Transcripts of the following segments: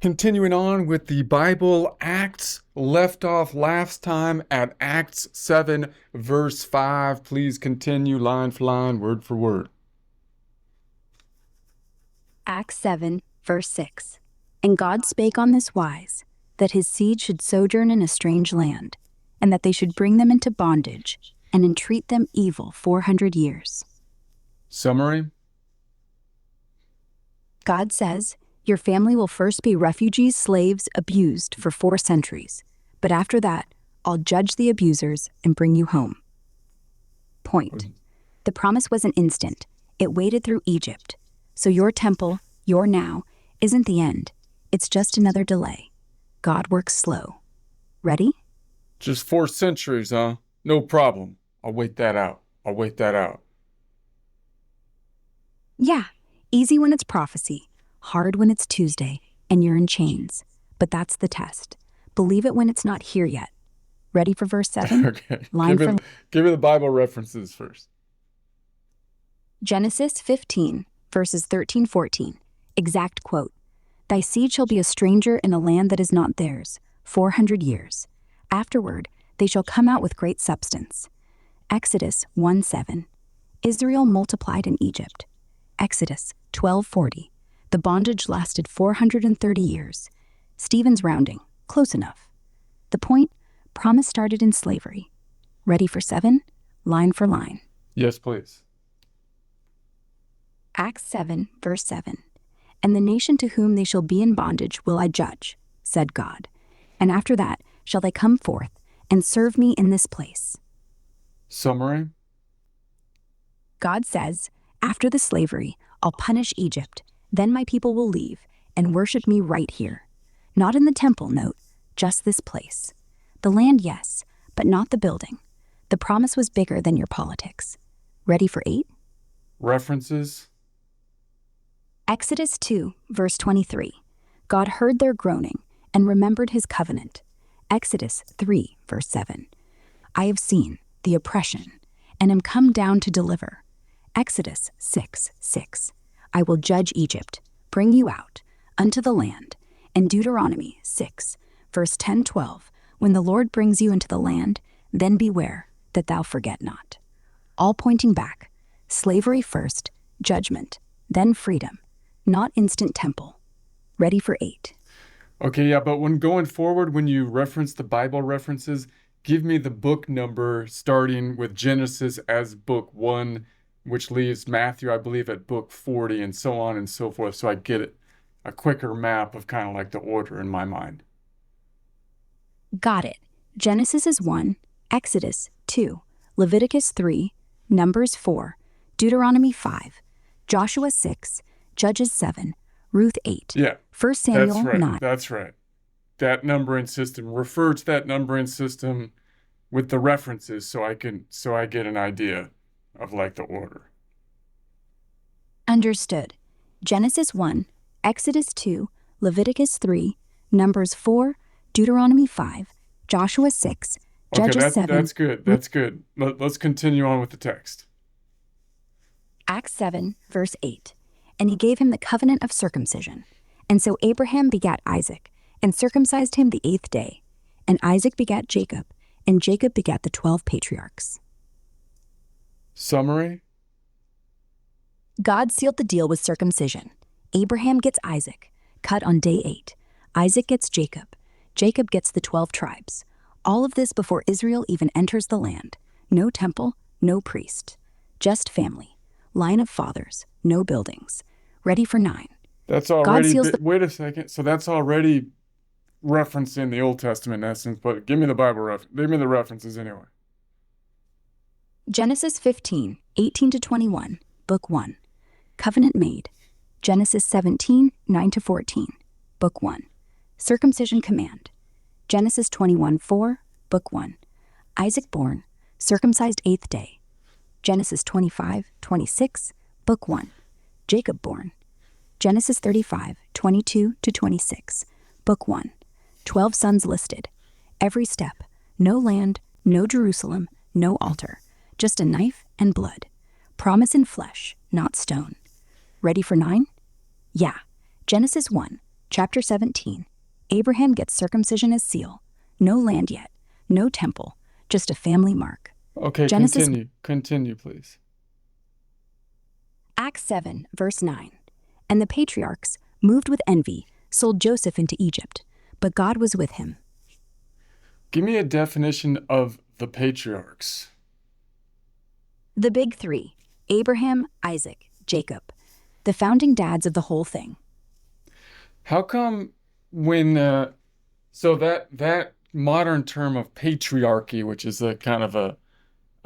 Continuing on with the Bible, Acts, left off last time at Acts 7, verse 5. Please continue line for line, word for word. Acts 7, verse 6. And God spake on this wise, that his seed should sojourn in a strange land, and that they should bring them into bondage, and entreat them evil 400 years. Summary? God says, your family will first be refugees, slaves, abused for 4 centuries, but after that, I'll judge the abusers and bring you home. Point. The promise wasn't instant. It waited through Egypt. So your temple, your now, isn't the end. It's just another delay. God works slow. Ready? Just 4 centuries, huh? No problem. I'll wait that out. Yeah, easy when it's prophecy, hard when it's Tuesday, and you're in chains. But that's the test. Believe it when it's not here yet. Ready for verse 7? Okay. Line Give me the Bible references first. Genesis 15, verses 13-14. Exact quote. Thy seed shall be a stranger in a land that is not theirs, 400 years. Afterward, they shall come out with great substance. Exodus 1:7. Israel multiplied in Egypt. Exodus 12:40. The bondage lasted 430 years. Stephen's rounding, close enough. The point, promise started in slavery. Ready for 7? Line for line. Yes, please. Acts 7, verse 7. And the nation to whom they shall be in bondage will I judge, said God. And after that shall they come forth and serve me in this place. Summary? God says, after the slavery, I'll punish Egypt. Then my people will leave and worship me right here. Not in the temple, note, just this place. The land, yes, but not the building. The promise was bigger than your politics. Ready for 8? References? Exodus 2, verse 23. God heard their groaning and remembered his covenant. Exodus 3, verse 7. I have seen the oppression and am come down to deliver. Exodus 6:6. I will judge Egypt, bring you out unto the land. And Deuteronomy 6, verse 10-12. When the Lord brings you into the land, then beware that thou forget not. All pointing back. Slavery first, judgment, then freedom. Not instant temple. Ready for 8. Okay, yeah, but when going forward, when you reference the Bible references, give me the book number starting with Genesis as book 1, which leaves Matthew, I believe, at book 40, and so on and so forth, so I get a quicker map of kind of like the order in my mind. Got it. Genesis is 1, Exodus 2, Leviticus 3, Numbers 4, Deuteronomy 5, Joshua 6, Judges 7, Ruth 8, Yeah, 1 Samuel 9. That's right. That numbering system, refer to that numbering system with the references so I get an idea of like the order. Understood. Genesis 1, Exodus 2, Leviticus 3, Numbers 4, Deuteronomy 5, Joshua 6, Judges 7. That's good. Let's continue on with the text. Acts 7, verse 8. And he gave him the covenant of circumcision. And so Abraham begat Isaac, and circumcised him the 8th day. And Isaac begat Jacob, and Jacob begat the 12 patriarchs. Summary? God sealed the deal with circumcision. Abraham gets Isaac, cut on day 8. Isaac gets Jacob. Jacob gets the 12 tribes. All of this before Israel even enters the land. No temple, no priest. Just family. Line of fathers, no buildings. Ready for 9. That's already, wait a second. So that's already referencing the Old Testament in essence, but give me the give me the references anyway. Genesis 15, 18-21, Book 1. Covenant made. Genesis 17, 9-14, Book 1. Circumcision command. Genesis 21:4, Book 1. Isaac born, circumcised 8th day. Genesis 25:26, Book 1. Jacob born. Genesis 35, 22-26, Book 1. 12 sons listed. Every step. No land, no Jerusalem, no altar. Just a knife and blood. Promise in flesh, not stone. Ready for 9? Yeah. Genesis 1. Chapter 17. Abraham gets circumcision as seal. No land yet, no temple, just a family mark. Okay, Genesis. Continue, please. Acts 7, verse 9. And the patriarchs, moved with envy, sold Joseph into Egypt, but God was with him. Give me a definition of the patriarchs. The big three: Abraham, Isaac, Jacob. The founding dads of the whole thing. How come when so that modern term of patriarchy, which is a kind of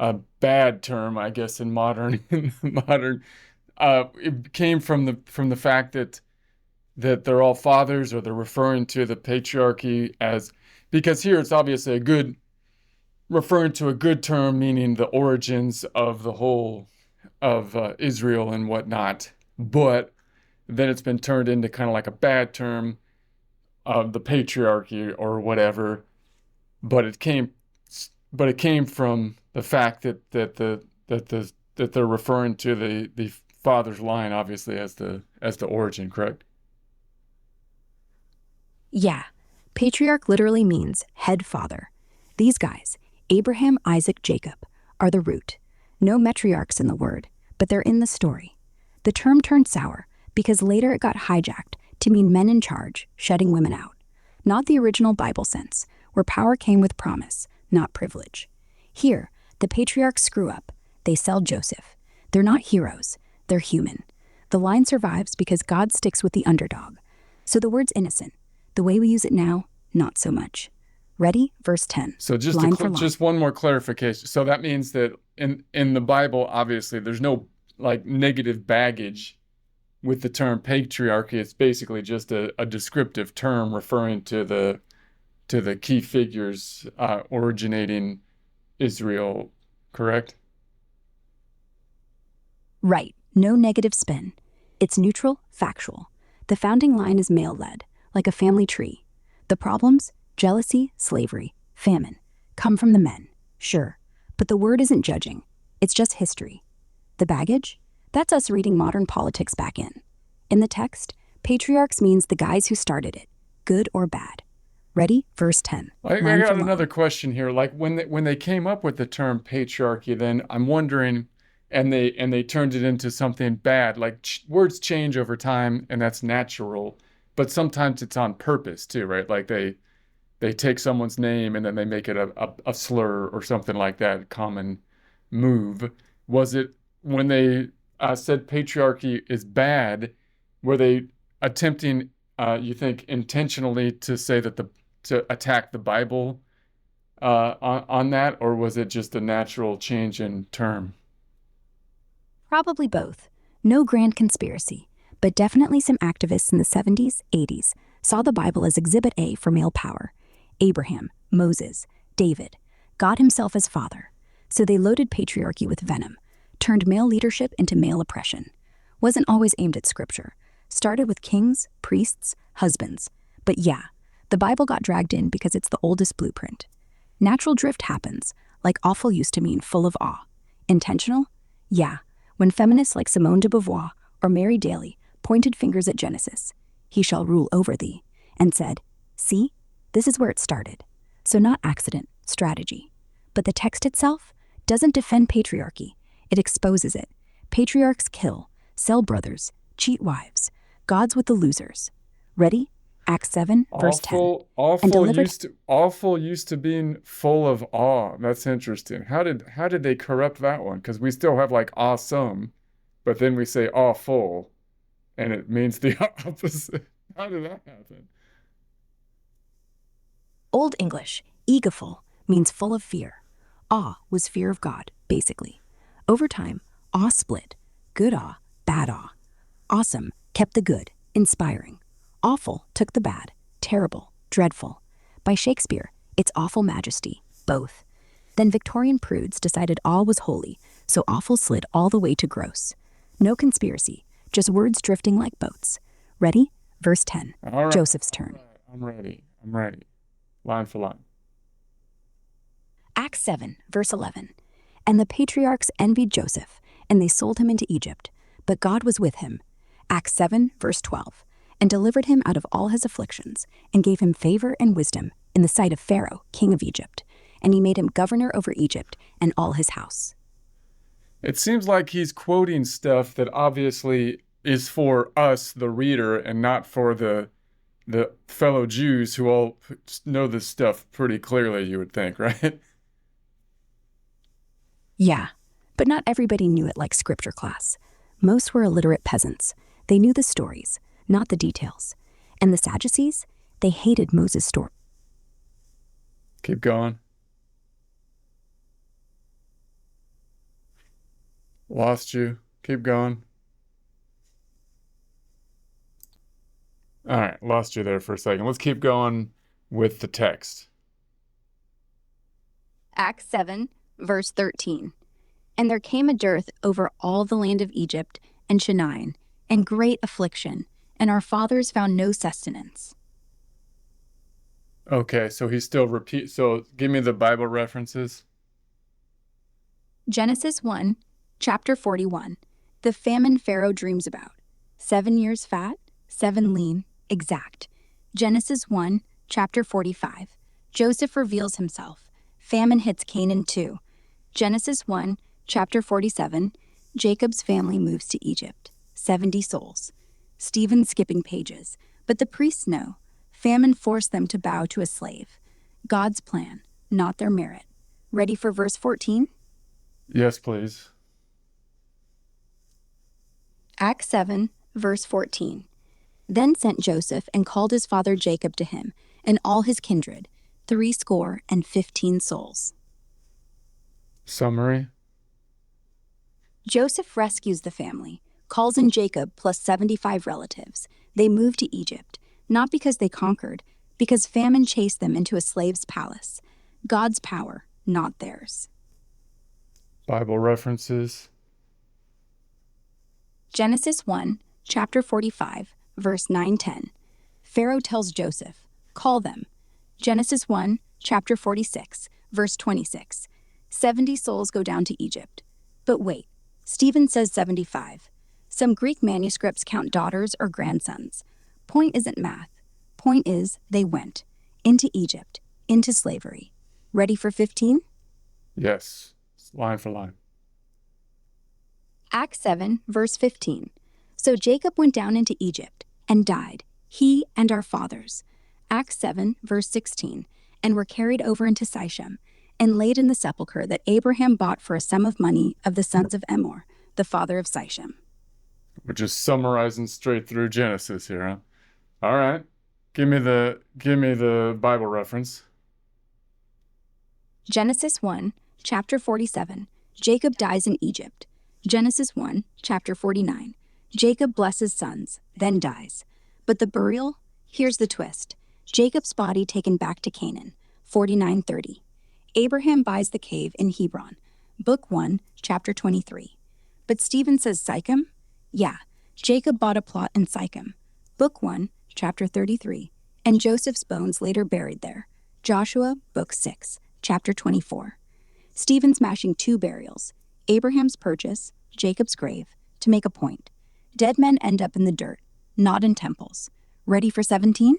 a bad term, I guess, in modern it came from the fact that they're all fathers, or they're referring to the patriarchy as, because here it's obviously referring to a good term, meaning the origins of the whole of Israel and whatnot. But then it's been turned into kind of like a bad term of the patriarchy or whatever. But it came from the fact that they're referring to the father's line, obviously, as the origin, correct? Yeah, patriarch literally means head father. These guys, Abraham, Isaac, Jacob, are the root. No matriarchs in the word, but they're in the story. The term turned sour because later it got hijacked to mean men in charge, shutting women out. Not the original Bible sense, where power came with promise, not privilege. Here, the patriarchs screw up. They sell Joseph. They're not heroes, they're human. The line survives because God sticks with the underdog. So the word's innocent. The way we use it now, not so much. Ready? Verse 10. So just one more clarification. So that means that in the Bible, obviously, there's no like negative baggage with the term patriarchy. It's basically just a descriptive term referring to the key figures originating Israel, correct? Right. No negative spin. It's neutral, factual. The founding line is male-led, like a family tree. The problems, jealousy, slavery, famine, come from the men, sure. But the word isn't judging. It's just history. The baggage? That's us reading modern politics back in. In the text, patriarchs means the guys who started it, good or bad. Ready? Verse 10. I got another question here. Like when they came up with the term patriarchy, then I'm wondering, and they turned it into something bad. Like words change over time, and that's natural. But sometimes it's on purpose too, right? Like they take someone's name and then they make it a slur or something like that. Common move. Was it when they said patriarchy is bad? Were they attempting, you think, intentionally to say that to attack the Bible on that, or was it just a natural change in term? Probably both. No grand conspiracy, but definitely some activists in the 70s, 80s saw the Bible as exhibit A for male power. Abraham, Moses, David, God himself as father. So they loaded patriarchy with venom, turned male leadership into male oppression. Wasn't always aimed at scripture. Started with kings, priests, husbands. But yeah, the Bible got dragged in because it's the oldest blueprint. Natural drift happens, like awful used to mean full of awe. Intentional? Yeah, when feminists like Simone de Beauvoir or Mary Daly pointed fingers at Genesis, he shall rule over thee, and said, see, this is where it started. So not accident, strategy. But the text itself doesn't defend patriarchy, it exposes it. Patriarchs kill, sell brothers, cheat wives. God's with the losers. Ready? Acts 7, verse 10. Awful used to being full of awe. That's interesting. How did they corrupt that one? Because we still have like awesome, but then we say awful, and it means the opposite. How did that happen? Old English, egoful, means full of fear. Awe was fear of God, basically. Over time, awe split. Good awe, bad awe. Awesome kept the good, inspiring. Awful took the bad, terrible, dreadful. By Shakespeare, it's awful majesty, both. Then Victorian prudes decided awe was holy, so awful slid all the way to gross. No conspiracy, just words drifting like boats. Ready? Verse 10. All right. Joseph's turn. I'm ready. Line for line. Acts 7, verse 11. And the patriarchs envied Joseph, and they sold him into Egypt. But God was with him. Acts 7, verse 12. and delivered him out of all his afflictions, and gave him favor and wisdom in the sight of Pharaoh, king of Egypt. And he made him governor over Egypt and all his house. It seems like he's quoting stuff that obviously is for us, the reader, and not for the fellow Jews who all know this stuff pretty clearly, you would think, right? Yeah, but not everybody knew it like scripture class. Most were illiterate peasants. They knew the stories, not the details. And the Sadducees, they hated Moses' story. Keep going. Lost you. Keep going. All right, lost you there for a second. Let's keep going with the text. Acts 7, verse 13. And there came a dearth over all the land of Egypt and Chanaan, and great affliction, and our fathers found no sustenance. Okay, so he still repeat. So give me the Bible references. Genesis 1, chapter 41. The famine Pharaoh dreams about. 7 years fat, 7 lean, exact. Genesis 1, chapter 45. Joseph reveals himself. Famine hits Canaan too. Genesis 1, chapter 47. Jacob's family moves to Egypt. 70 souls. Stephen skipping pages. But the priests know. Famine forced them to bow to a slave. God's plan, not their merit. Ready for verse 14? Yes, please. Acts 7, verse 14. Then sent Joseph and called his father Jacob to him, and all his kindred, 70 souls. Summary. Joseph rescues the family, calls in Jacob plus 75 relatives. They move to Egypt, not because they conquered, because famine chased them into a slave's palace. God's power, not theirs. Bible references. Genesis 1, chapter 45, verse 9-10. Pharaoh tells Joseph, call them. Genesis 1, chapter 46, verse 26. 70 souls go down to Egypt. But wait, Stephen says 75. Some Greek manuscripts count daughters or grandsons. Point isn't math. Point is, they went into Egypt, into slavery. Ready for 15? Yes, line for line. Acts 7, verse 15. So Jacob went down into Egypt and died, he and our fathers. Acts 7, verse 16. And were carried over into Shechem and laid in the sepulchre that Abraham bought for a sum of money of the sons of Emor, the father of Shechem. We're just summarizing straight through Genesis here, huh? All right. Give me the Bible reference. Genesis 1, chapter 47. Jacob dies in Egypt. Genesis 1, chapter 49. Jacob blesses sons, then dies. But the burial? Here's the twist. Jacob's body taken back to Canaan. 49:30. Abraham buys the cave in Hebron. Book 1, chapter 23. But Stephen says Shechem? Yeah, Jacob bought a plot in Shechem. Book 1, chapter 33. And Joseph's bones later buried there. Joshua, book 6, chapter 24. Stephen's mashing two burials. Abraham's purchase, Jacob's grave, to make a point. Dead men end up in the dirt, not in temples. Ready for 17?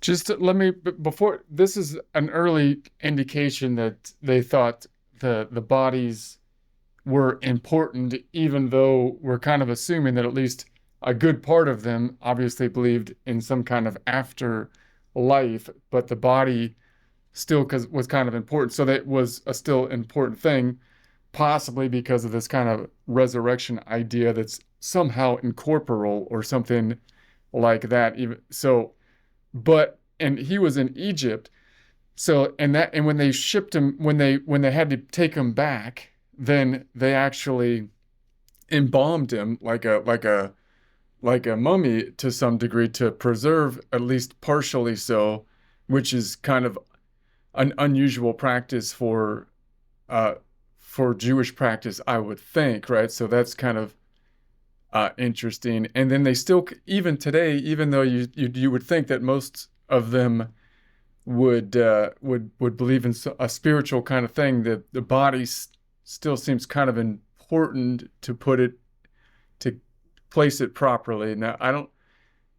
Just let me, before, this is an early indication that they thought the bodies were important, even though we're kind of assuming that at least a good part of them obviously believed in some kind of afterlife, but the body still was kind of important. So that was a still important thing, possibly because of this kind of resurrection idea that's somehow incorporeal or something like that. Even so, and he was in Egypt. So, and when they shipped him, when they had to take him back, then they actually embalmed him like a mummy to some degree to preserve, at least partially so, which is kind of an unusual practice for Jewish practice, I would think, right? So that's kind of interesting. And then they still, even today, even though you would think that most of them would believe in a spiritual kind of thing, that the body still seems kind of important to place it properly. Now,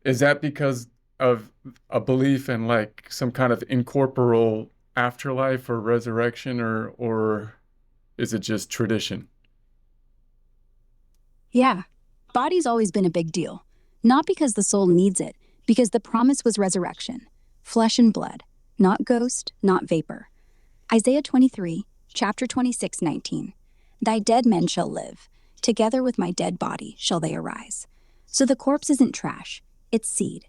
Is that because of a belief in like some kind of incorporeal afterlife or resurrection, or is it just tradition? Yeah, body's always been a big deal. Not because the soul needs it, because the promise was resurrection. Flesh and blood, not ghost, not vapor. Isaiah 23, chapter 26:19. Thy dead men shall live. Together with my dead body shall they arise. So the corpse isn't trash, it's seed.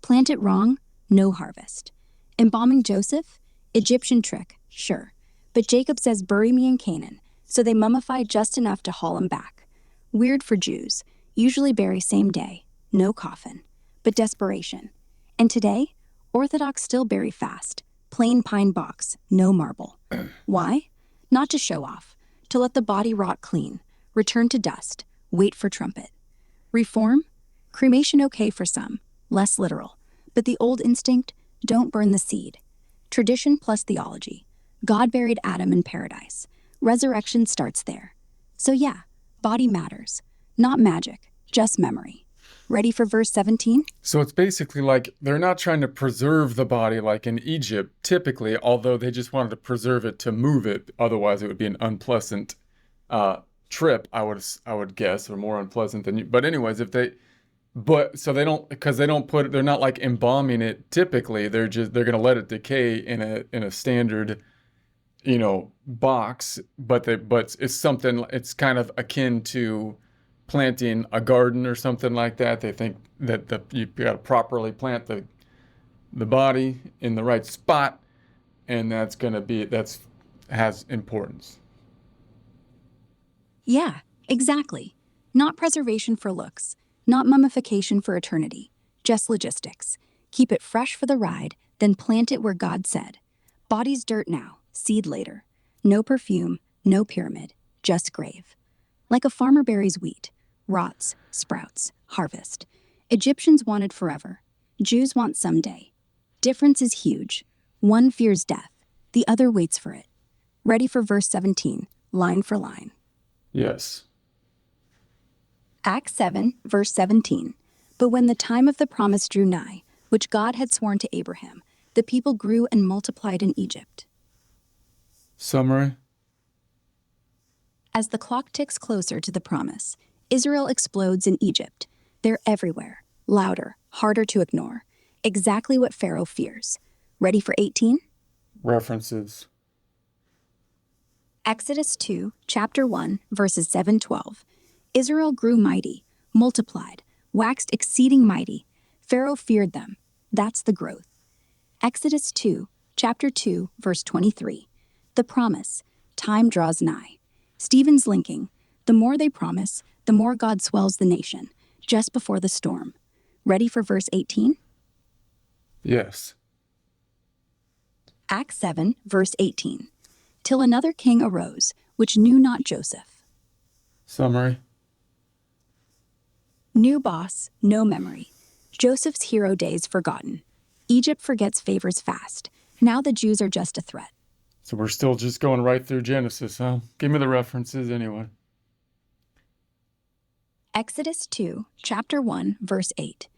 Plant it wrong, no harvest. Embalming Joseph? Egyptian trick, sure. But Jacob says, bury me in Canaan, so they mummify just enough to haul him back. Weird for Jews, usually bury same day, no coffin. But desperation. And today, Orthodox still bury fast, plain pine box, no marble. Why? Not to show off, to let the body rot clean, return to dust, wait for trumpet. Reform? Cremation okay for some, less literal. But the old instinct, don't burn the seed. Tradition plus theology. God buried Adam in paradise. Resurrection starts there. So yeah, body matters. Not magic, just memory. Ready for verse 17? So it's basically like they're not trying to preserve the body like in Egypt, typically, although they just wanted to preserve it to move it. Otherwise, it would be an unpleasant trip, I would guess, or more unpleasant than you. But anyways, so they don't, because they're not like embalming it typically. They're gonna let it decay in a standard, box. But it's something. It's kind of akin to planting a garden or something like that. They think that you got to properly plant the body in the right spot, and that's has importance. Yeah, exactly. Not preservation for looks, not mummification for eternity, just logistics. Keep it fresh for the ride, then plant it where God said. Body's dirt now, seed later. No perfume, no pyramid, just grave. Like a farmer buries wheat, rots, sprouts, harvest. Egyptians wanted forever. Jews want someday. Difference is huge. One fears death, the other waits for it. Ready for verse 17, line for line. Yes. Acts 7, verse 17. But when the time of the promise drew nigh, which God had sworn to Abraham, the people grew and multiplied in Egypt. Summary. As the clock ticks closer to the promise, Israel explodes in Egypt. They're everywhere, louder, harder to ignore. Exactly what Pharaoh fears. Ready for 18? References. Exodus 2, chapter 1, verses 7-12. Israel grew mighty, multiplied, waxed exceeding mighty. Pharaoh feared them. That's the growth. Exodus 2, chapter 2, verse 23. The promise. Time draws nigh. Stephen's linking. The more they promise, the more God swells the nation, just before the storm. Ready for verse 18? Yes. Acts 7, verse 18. Till another king arose, which knew not Joseph. Summary. New boss, no memory. Joseph's hero days forgotten. Egypt forgets favors fast. Now the Jews are just a threat. So we're still just going right through Genesis, huh? Give me the references anyway. Exodus 2, chapter 1, verse 8.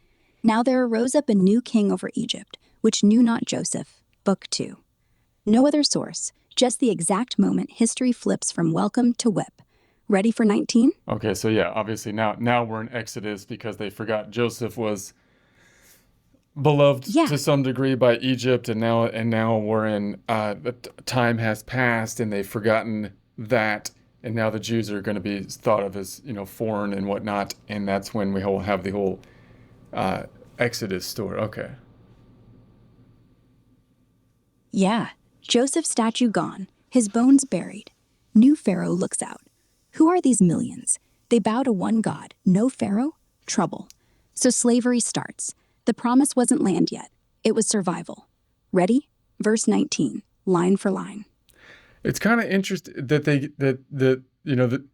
Now there arose up a new king over Egypt, which knew not Joseph. Book 2. No other source, just the exact moment history flips from welcome to whip. Ready for 19? Okay, so yeah, obviously now we're in Exodus because they forgot Joseph was beloved Yeah. to some degree by Egypt, and now we're in time has passed and they've forgotten that, and now the Jews are going to be thought of as foreign and whatnot, and that's when we will have the whole Exodus story. Okay. Yeah. Joseph's statue gone, his bones buried. New Pharaoh looks out. Who are these millions? They bow to one God, no Pharaoh? Trouble. So slavery starts. The promise wasn't land yet. It was survival. Ready? Verse 19, line for line. It's kind of interesting that the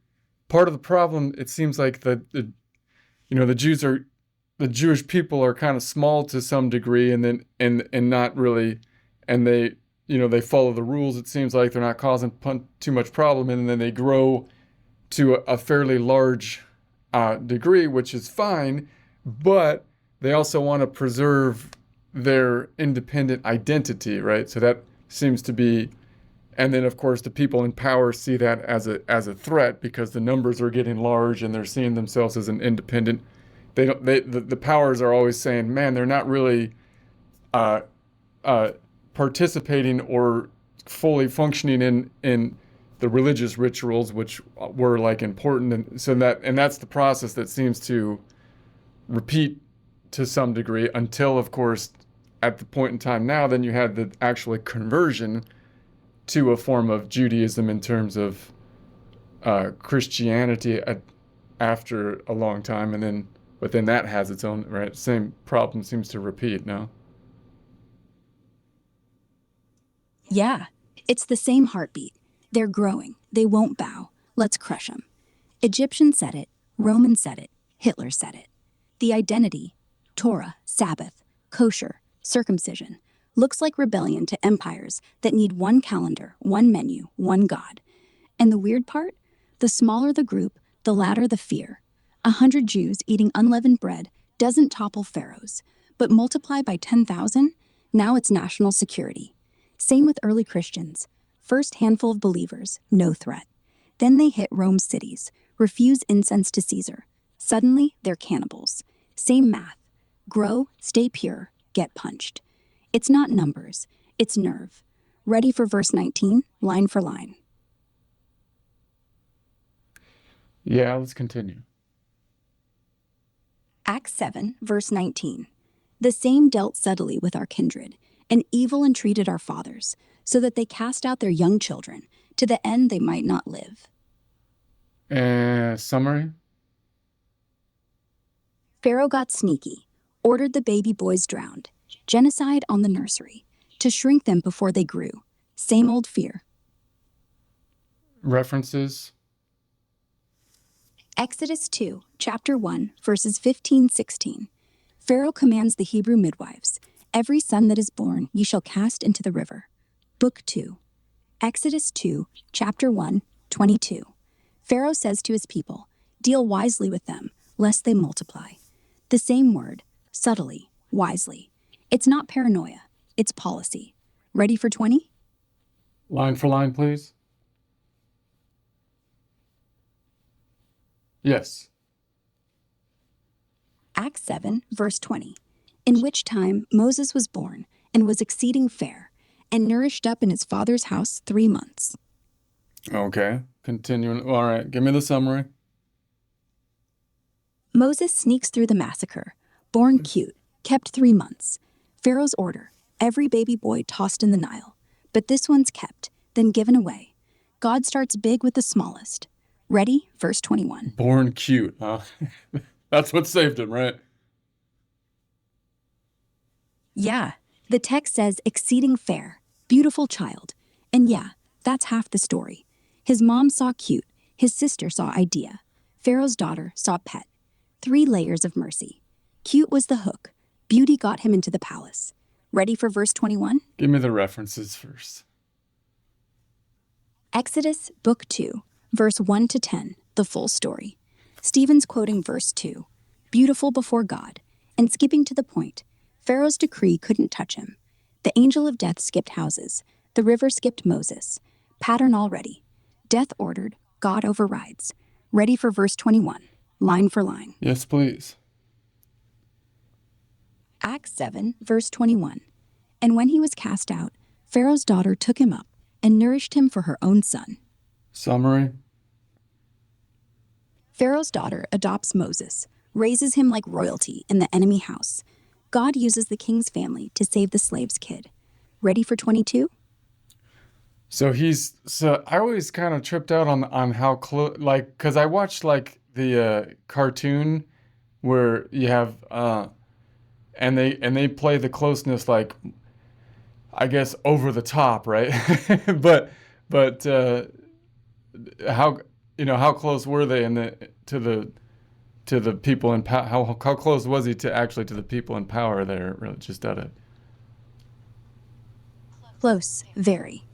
part of the problem, it seems like the Jewish people are kind of small to some degree, and then and not really, and they follow the rules. It seems like they're not causing too much problem, and then they grow to a fairly large degree, which is fine, but they also want to preserve their independent identity, right? So that seems to be, and then of course the people in power see that as a threat because the numbers are getting large and they're seeing themselves as an independent. They don't. The powers are always saying, man, they're not really uh, participating or fully functioning in the religious rituals, which were like important, and so that's the process that seems to repeat to some degree until, of course, at the point in time now, then you had the actual conversion to a form of Judaism in terms of Christianity after a long time, and then but then that has its own right. Same problem seems to repeat. No. Yeah, it's the same heartbeat. They're growing. They won't bow. Let's crush them. Egyptians said it. Romans said it. Hitler said it. The identity, Torah, Sabbath, kosher, circumcision, looks like rebellion to empires that need one calendar, one menu, one God. And the weird part? The smaller the group, the louder the fear. 100 Jews eating unleavened bread doesn't topple pharaohs, but multiply by 10,000, now it's national security. Same with early Christians. First handful of believers, no threat. Then they hit Rome's cities, refuse incense to Caesar. Suddenly, they're cannibals. Same math. Grow, stay pure, get punched. It's not numbers, it's nerve. Ready for verse 19, line for line. Yeah, let's continue. Acts 7, verse 19. The same dealt subtly with our kindred, and evil entreated our fathers, so that they cast out their young children, to the end they might not live. Summary? Pharaoh got sneaky, ordered the baby boys drowned, genocide on the nursery, to shrink them before they grew. Same old fear. References? Exodus 2, chapter 1, verses 15-16. Pharaoh commands the Hebrew midwives, every son that is born ye shall cast into the river. Book 2. Exodus 2, chapter 1, 22. Pharaoh says to his people, deal wisely with them, lest they multiply. The same word, subtly, wisely. It's not paranoia, it's policy. Ready for 20? Line for line, please. Yes. Acts 7, verse 20. In which time Moses was born, and was exceeding fair, and nourished up in his father's house 3 months. Okay. Continuing. All right. Give me the summary. Moses sneaks through the massacre, born cute, kept 3 months. Pharaoh's order, every baby boy tossed in the Nile. But this one's kept, then given away. God starts big with the smallest. Ready? Verse 21. Born cute, huh? That's what saved him, right? Yeah, the text says exceeding fair, beautiful child. And yeah, that's half the story. His mom saw cute, his sister saw idea. Pharaoh's daughter saw pet. 3 layers of mercy. Cute was the hook. Beauty got him into the palace. Ready for verse 21? Give me the references first. Exodus, book 2, verse 1 to 10, the full story. Stephen's quoting verse 2, beautiful before God, and skipping to the point. Pharaoh's decree couldn't touch him. The angel of death skipped houses. The river skipped Moses. Pattern already. Death ordered, God overrides. Ready for verse 21, line for line. Yes, please. Acts 7, verse 21. And when he was cast out, Pharaoh's daughter took him up and nourished him for her own son. Summary. Pharaoh's daughter adopts Moses, raises him like royalty in the enemy house. God uses the king's family to save the slave's kid. Ready for 22? So I always kind of tripped out on how close, like, because I watched like the cartoon where you have and they play the closeness, like, I guess over the top, right? but how how close were they to the people in power? How close was he to actually to the people in power there? Really, just out of Close, very.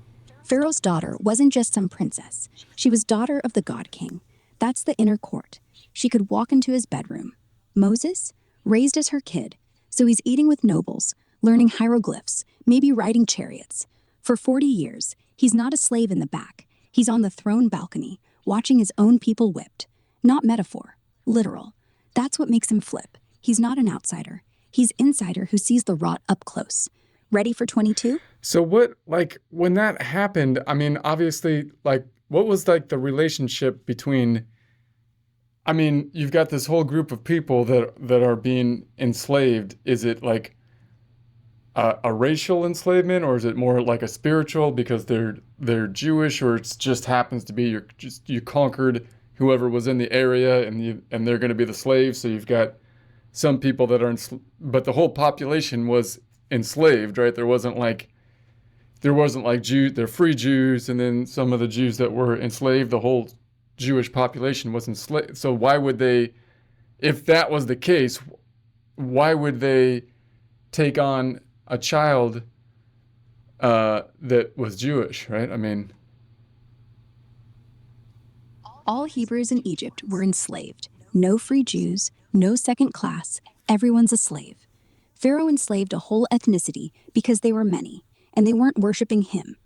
Pharaoh's daughter wasn't just some princess. She was daughter of the God King. That's the inner court. She could walk into his bedroom. Moses? raised as her kid, so he's eating with nobles, learning hieroglyphs, maybe riding chariots. For 40 years, he's not a slave in the back. He's on the throne balcony, watching his own people whipped. Not metaphor, literal. That's what makes him flip. He's not an outsider. He's insider who sees the rot up close. Ready for 22? So what, like, when that happened, I mean, obviously, like, what was like the relationship between, I mean, you've got this whole group of people that are being enslaved. Is it like a racial enslavement, or is it more like a spiritual because they're Jewish, or it just happens to be you conquered whoever was in the area and they're going to be the slaves. So you've got some people that are but the whole population was enslaved, right? There wasn't like Jews, they're free Jews, and then some of the Jews that were enslaved, the whole Jewish population was enslaved. So why would they, if that was the case, why would they take on a child that was Jewish, right? I mean, All Hebrews in Egypt were enslaved. No free Jews, no second class, everyone's a slave. Pharaoh enslaved a whole ethnicity because they were many, and they weren't worshiping him.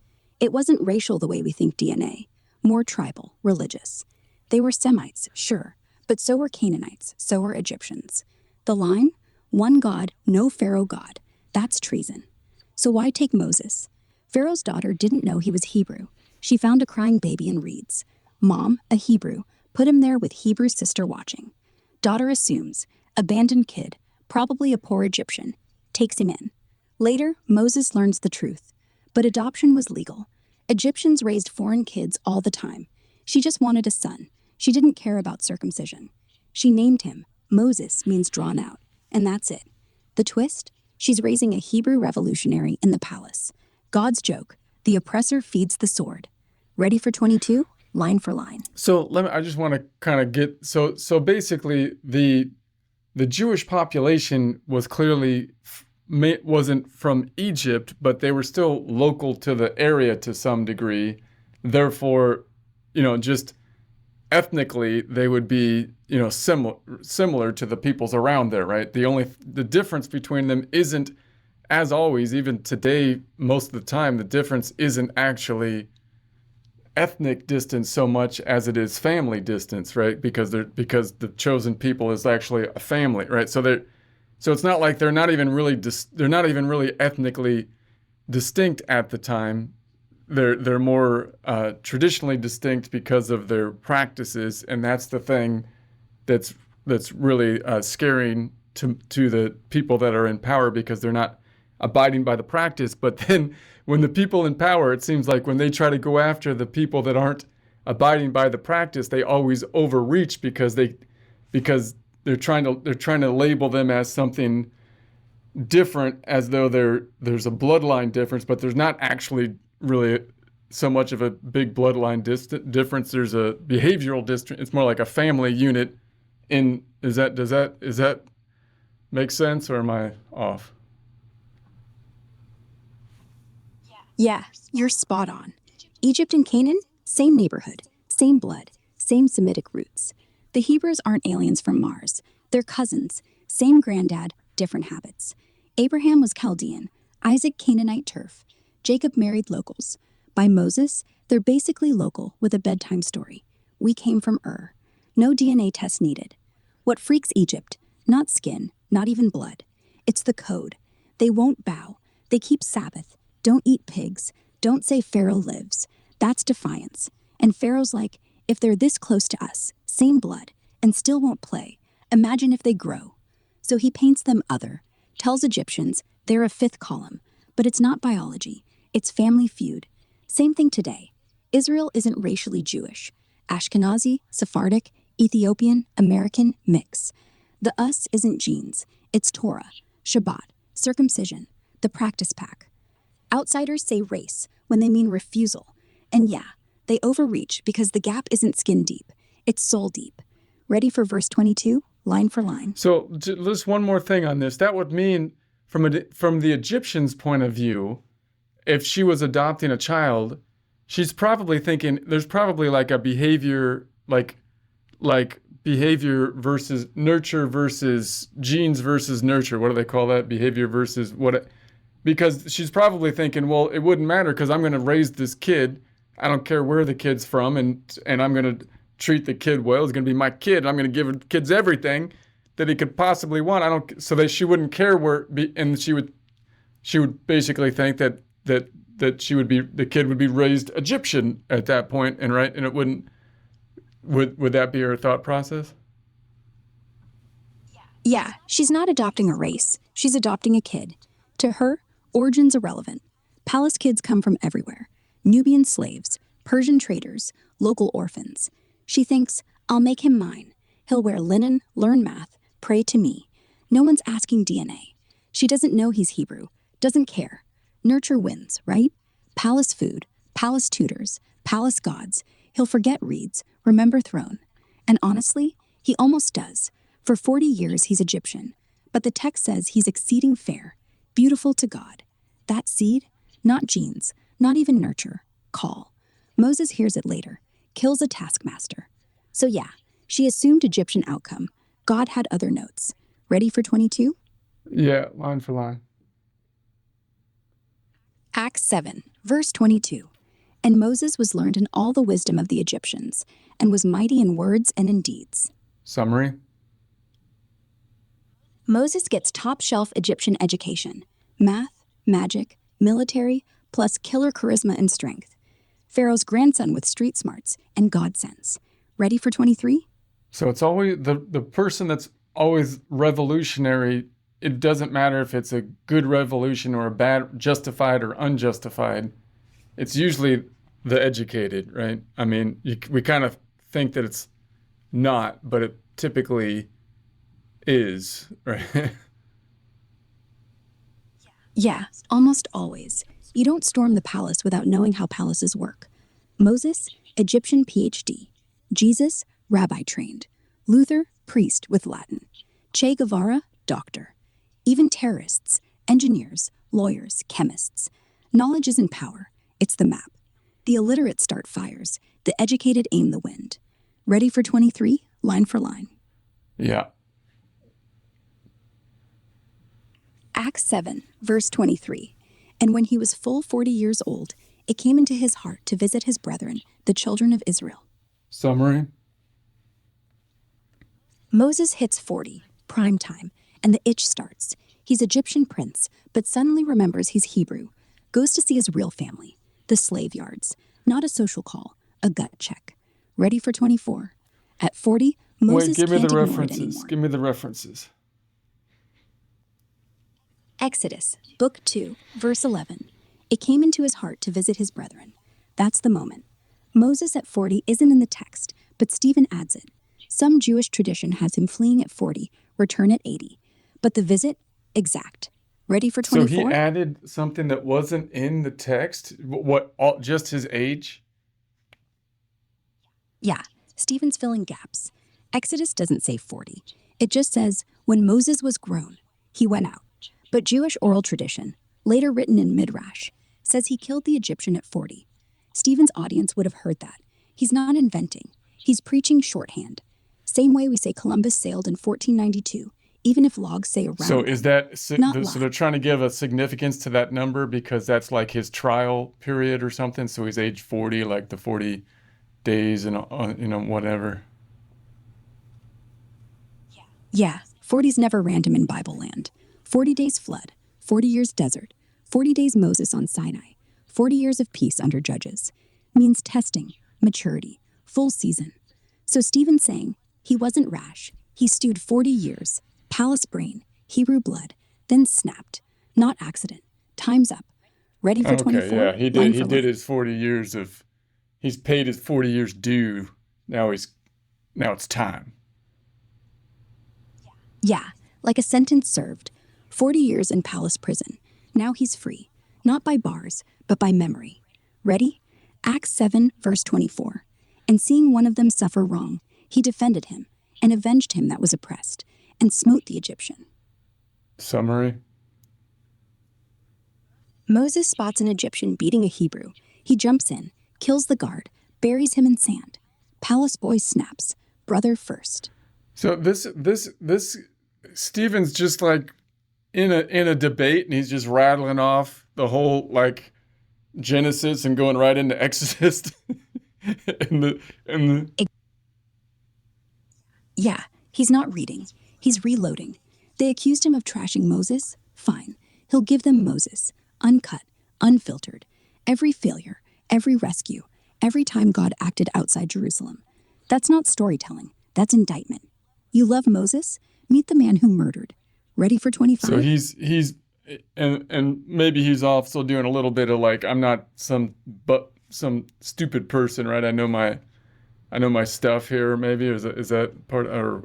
It wasn't racial the way we think DNA, more tribal, religious. They were Semites, sure, but so were Canaanites, so were Egyptians. The line? One God, no Pharaoh God. That's treason. So why take Moses? Pharaoh's daughter didn't know he was Hebrew. She found a crying baby in reeds. Mom, a Hebrew, put him there with Hebrew's sister watching. Daughter assumes, abandoned kid, probably a poor Egyptian, takes him in. Later, Moses learns the truth. But adoption was legal. Egyptians raised foreign kids all the time. She just wanted a son. She didn't care about circumcision. She named him. Moses means drawn out. And that's it. The twist? She's raising a Hebrew revolutionary in the palace. God's joke. The oppressor feeds the sword. Ready for 22? Line for line. so I just want to kind of get, so basically the Jewish population was clearly wasn't from Egypt, but they were still local to the area to some degree. Therefore, just ethnically, they would be, similar to the peoples around there, right? The difference between them isn't, as always, even today, most of the time, the difference isn't actually ethnic distance so much as it is family distance, right? Because the chosen people is actually a family, right? So it's not like they're not even really ethnically distinct at the time. They're more traditionally distinct because of their practices, and that's the thing that's really scaring to the people that are in power, because they're not abiding by the practice. But then when the people in power, it seems like when they try to go after the people that aren't abiding by the practice, they always overreach because they're trying to label them as something different, as though there's a bloodline difference, but there's not actually really so much of a big bloodline difference. There's a behavioral distance. It's more like a family unit. Does that make sense, or am I off? Yeah, you're spot on. Egypt and Canaan, same neighborhood, same blood, same Semitic roots. The Hebrews aren't aliens from Mars. They're cousins, same granddad, different habits. Abraham was Chaldean, Isaac Canaanite turf, Jacob married locals. By Moses, they're basically local with a bedtime story. We came from Ur. No DNA test needed. What freaks Egypt? Not skin, not even blood. It's the code. They won't bow. They keep Sabbath. Don't eat pigs. Don't say Pharaoh lives. That's defiance. And Pharaoh's like, if they're this close to us, same blood, and still won't play, imagine if they grow. So he paints them other, tells Egyptians they're a fifth column, but it's not biology. It's family feud. Same thing today. Israel isn't racially Jewish. Ashkenazi, Sephardic, Ethiopian, American, mix. The us isn't genes. It's Torah, Shabbat, circumcision, the practice pack. Outsiders say race when they mean refusal. And yeah, they overreach because the gap isn't skin deep. It's soul deep. Ready for verse 22, line for line. So just one more thing on this. That would mean, from the Egyptians' point of view, if she was adopting a child, she's probably thinking there's probably like a behavior like behavior versus nurture versus genes versus nurture. What do they call that? Behavior versus what? Because she's probably thinking, well, it wouldn't matter because I'm going to raise this kid. I don't care where the kid's from, and I'm going to treat the kid well. It's going to be my kid. I'm going to give kids everything that he could possibly want. I don't, so that she wouldn't care where, and she would basically think that she would be, the kid would be raised Egyptian at that point, and right, and it wouldn't. Would that be her thought process? Yeah, she's not adopting a race. She's adopting a kid. To her, origin's irrelevant. Palace kids come from everywhere. Nubian slaves, Persian traders, local orphans. She thinks, I'll make him mine. He'll wear linen, learn math, pray to me. No one's asking DNA. She doesn't know he's Hebrew, doesn't care. Nurture wins, right? Palace food, palace tutors, palace gods. He'll forget reeds, remember throne. And honestly, he almost does. For 40 years, he's Egyptian. But the text says he's exceeding fair, beautiful to God. That seed, not genes, not even nurture, call. Moses hears it later, kills a taskmaster. So yeah, she assumed Egyptian outcome. God had other notes. Ready for 22? Yeah, line for line. Acts 7, verse 22. And Moses was learned in all the wisdom of the Egyptians, and was mighty in words and in deeds. Summary. Moses gets top-shelf Egyptian education. Math, magic, military, plus killer charisma and strength. Pharaoh's grandson with street smarts and God sense. Ready for 23? So it's always the person that's always revolutionary. It doesn't matter if it's a good revolution or a bad, justified or unjustified. It's usually the educated, right? I mean, we kind of think that it's not, but it typically is, right? Yeah, almost always. You don't storm the palace without knowing how palaces work. Moses, Egyptian PhD. Jesus, rabbi trained. Luther, priest with Latin. Che Guevara, doctor. Even terrorists, engineers, lawyers, chemists. Knowledge isn't power, it's the map. The illiterate start fires, the educated aim the wind. Ready for 23, line for line. Yeah. Acts 7, verse 23. And when he was full 40 years old, it came into his heart to visit his brethren, the children of Israel. Summary. Moses hits 40, prime time, and the itch starts. He's Egyptian prince, but suddenly remembers he's Hebrew. Goes to see his real family, the slave yards. Not a social call, a gut check. Ready for 24. At 40, Moses Wait, give me can't the ignore it references. anymore. Give me the references. Exodus, Book 2, verse 11. It came into his heart to visit his brethren. That's the moment. Moses at 40 isn't in the text, but Stephen adds it. Some Jewish tradition has him fleeing at 40, return at 80. But the visit, exact. Ready for So 24? he added something that wasn't in the text. What? All, just his age? Yeah, Stephen's filling gaps. Exodus doesn't say 40. It just says, when Moses was grown, he went out. But Jewish oral tradition, later written in Midrash, says he killed the Egyptian at 40. Stephen's audience would have heard that. He's not inventing. He's preaching shorthand. Same way we say Columbus sailed in 1492, even if logs say around. So is that Not so they're trying to give a significance to that number because that's like his trial period or something? So he's age 40, like the 40 days and whatever. Yeah, 40's never random in Bible land. 40 days flood, 40 years desert, 40 days Moses on Sinai, 40 years of peace under judges. Means testing, maturity, full season. So Stephen's saying he wasn't rash. He stewed 40 years, palace brain, Hebrew blood, then snapped. Not accident. Time's up. Ready for 24? Okay, yeah, he Line did. He for did line. his 40 years of. He's paid his 40 years due. Now it's time. Yeah, like a sentence served. 40 years in palace prison. Now he's free. Not by bars, but by memory. Ready? Acts 7, verse 24. And seeing one of them suffer wrong, he defended him, and avenged him that was oppressed, and smote the Egyptian. Summary. Moses spots an Egyptian beating a Hebrew. He jumps in, kills the guard, buries him in sand. Palace boy snaps. Brother first. So this Stephen's just like in a debate, and he's just rattling off the whole like Genesis and going right into Exodus. And the Yeah, he's not reading. He's reloading. They accused him of trashing Moses. Fine. He'll give them Moses, uncut, unfiltered. Every failure, every rescue, every time God acted outside Jerusalem. That's not storytelling. That's indictment. You love Moses? Meet the man who murdered. Ready for so 25? he's and maybe he's also doing a little bit of like, I'm not some stupid person, right? I know my stuff here. Maybe is that part or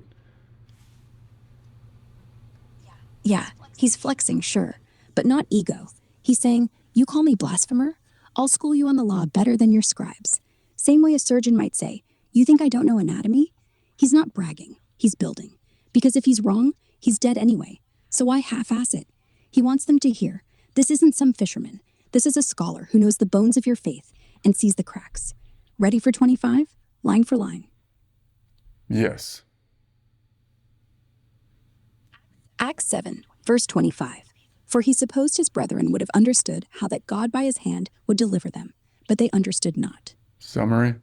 Yeah, he's flexing, sure, but not ego. He's saying, "You call me blasphemer? I'll school you on the law better than your scribes." Same way a surgeon might say, "You think I don't know anatomy?" He's not bragging, he's building. Because if he's wrong, he's dead anyway. So why half ass it? He wants them to hear this isn't some fisherman. This is a scholar who knows the bones of your faith and sees the cracks. Ready for 25? Line for line. yes. Acts 7, verse 25. For he supposed his brethren would have understood how that God by his hand would deliver them, but they understood not. Summary.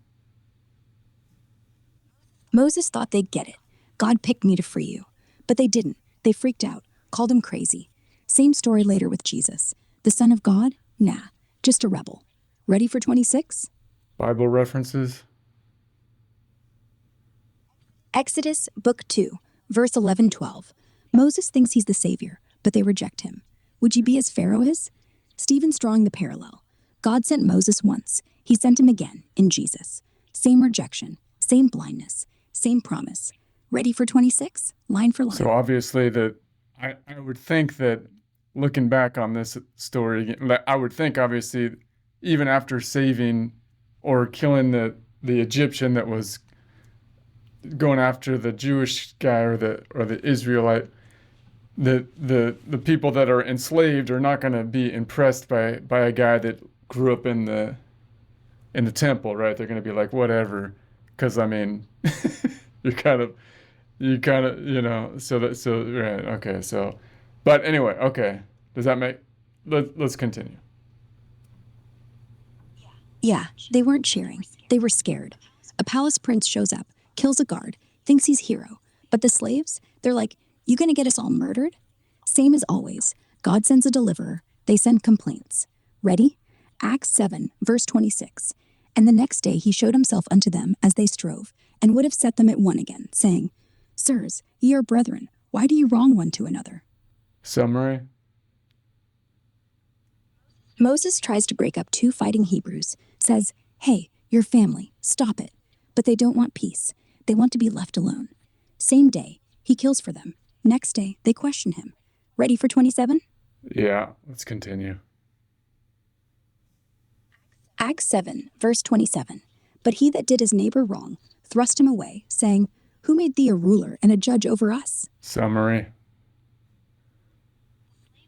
Moses thought they'd get it. God picked me to free you. But they didn't. They freaked out, called him crazy. Same story later with Jesus. The Son of God? Nah, just a rebel. Ready for 26? Bible references. Exodus, book 2, verse 11-12. Moses thinks he's the savior, but they reject him. Would you be as Pharaoh is? Stephen's drawing the parallel. God sent Moses once. He sent him again in Jesus. Same rejection, same blindness, same promise. Ready for 26? Line for line. So obviously that I would think that looking back on this story, I would think obviously even after saving or killing the Egyptian that was going after the Jewish guy or the Israelite, the people that are enslaved are not going to be impressed by a guy that grew up in the temple, right? They're going to be like, whatever, because I mean, you're kind of so right, okay, so but anyway, okay, does that make let's continue. Yeah, they weren't cheering. They were scared. A palace prince shows up, kills a guard, thinks he's hero. But the slaves, they're like, "You gonna get us all murdered?" Same as always. God sends a deliverer. They send complaints. Ready? Acts 7, verse 26. And the next day he showed himself unto them as they strove, and would have set them at one again, saying, Sirs, ye are brethren. Why do you wrong one to another? Summary. Moses tries to break up two fighting Hebrews, says, "Hey, your family, stop it." But they don't want peace. They want to be left alone. Same day, he kills for them. Next day, they question him. Ready for 27? Yeah, let's continue. Acts 7, verse 27. But he that did his neighbor wrong thrust him away, saying, Who made thee a ruler and a judge over us? Summary.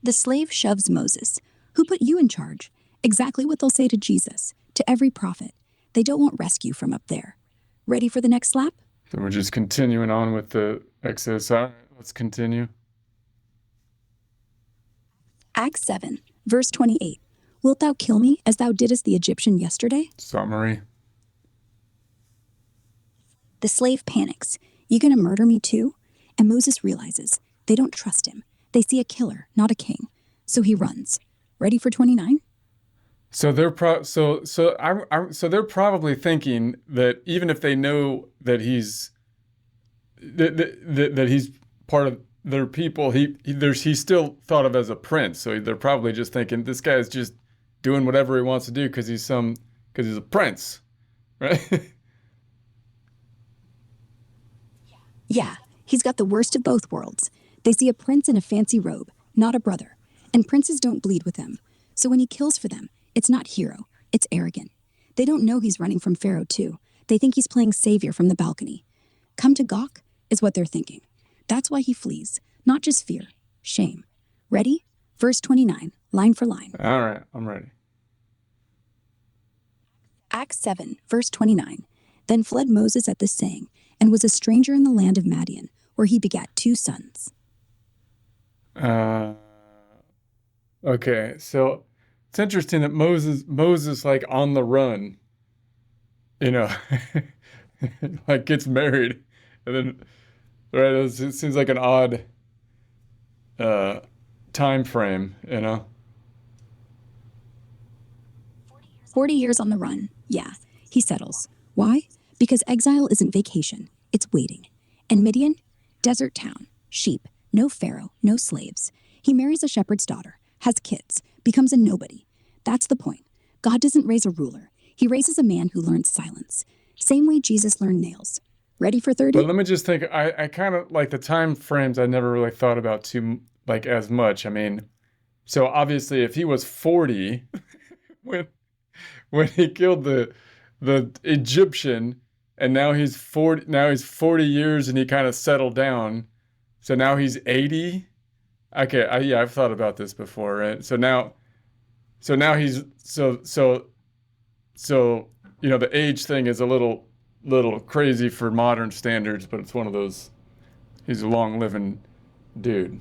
The slave shoves Moses. Who put you in charge? Exactly what they'll say to Jesus, to every prophet. They don't want rescue from up there. Ready for the next slap? So we're just continuing on with the Exodus. All right, let's continue. Acts 7, verse 28. Wilt thou kill me as thou didst the Egyptian yesterday? Summary. The slave panics. You gonna murder me too? And Moses realizes they don't trust him. They see a killer, not a king. So he runs. Ready for 29? So they're probably thinking that even if they know that he's part of their people, he's still thought of as a prince. So they're probably just thinking this guy's just doing whatever he wants to do because he's a prince, right? Yeah, he's got the worst of both worlds. They see a prince in a fancy robe, not a brother. And princes don't bleed with him. So when he kills for them, it's not hero, it's arrogant. They don't know he's running from Pharaoh too. They think he's playing savior from the balcony. Come to gawk is what they're thinking. That's why he flees, not just fear, shame. Ready? Verse 29, line for line. All right, I'm ready. Acts 7, verse 29. Then fled Moses at this saying, and was a stranger in the land of Madian, where he begat 2 sons. Uh, okay, so it's interesting that Moses like on the run, you know, like gets married, and then right, it seems like an odd uh time frame, you know. 40 years on the run. Yeah, he settles. Why? Because exile isn't vacation, it's waiting. And Midian? Desert town, sheep, no pharaoh, no slaves. He marries a shepherd's daughter, has kids, becomes a nobody. That's the point. God doesn't raise a ruler, he raises a man who learns silence. Same way Jesus learned nails. Ready for But 30? let me just think. I kind of like the time frames. I never really thought about like as much. I mean, so obviously, if he was 40 when he killed the Egyptian, and now he's 40. Now he's 40 years, and he kind of settled down. So now he's 80. Okay, yeah, I've thought about this before, right? So now he's so the age thing is a little crazy for modern standards, but it's one of those. He's a long living dude.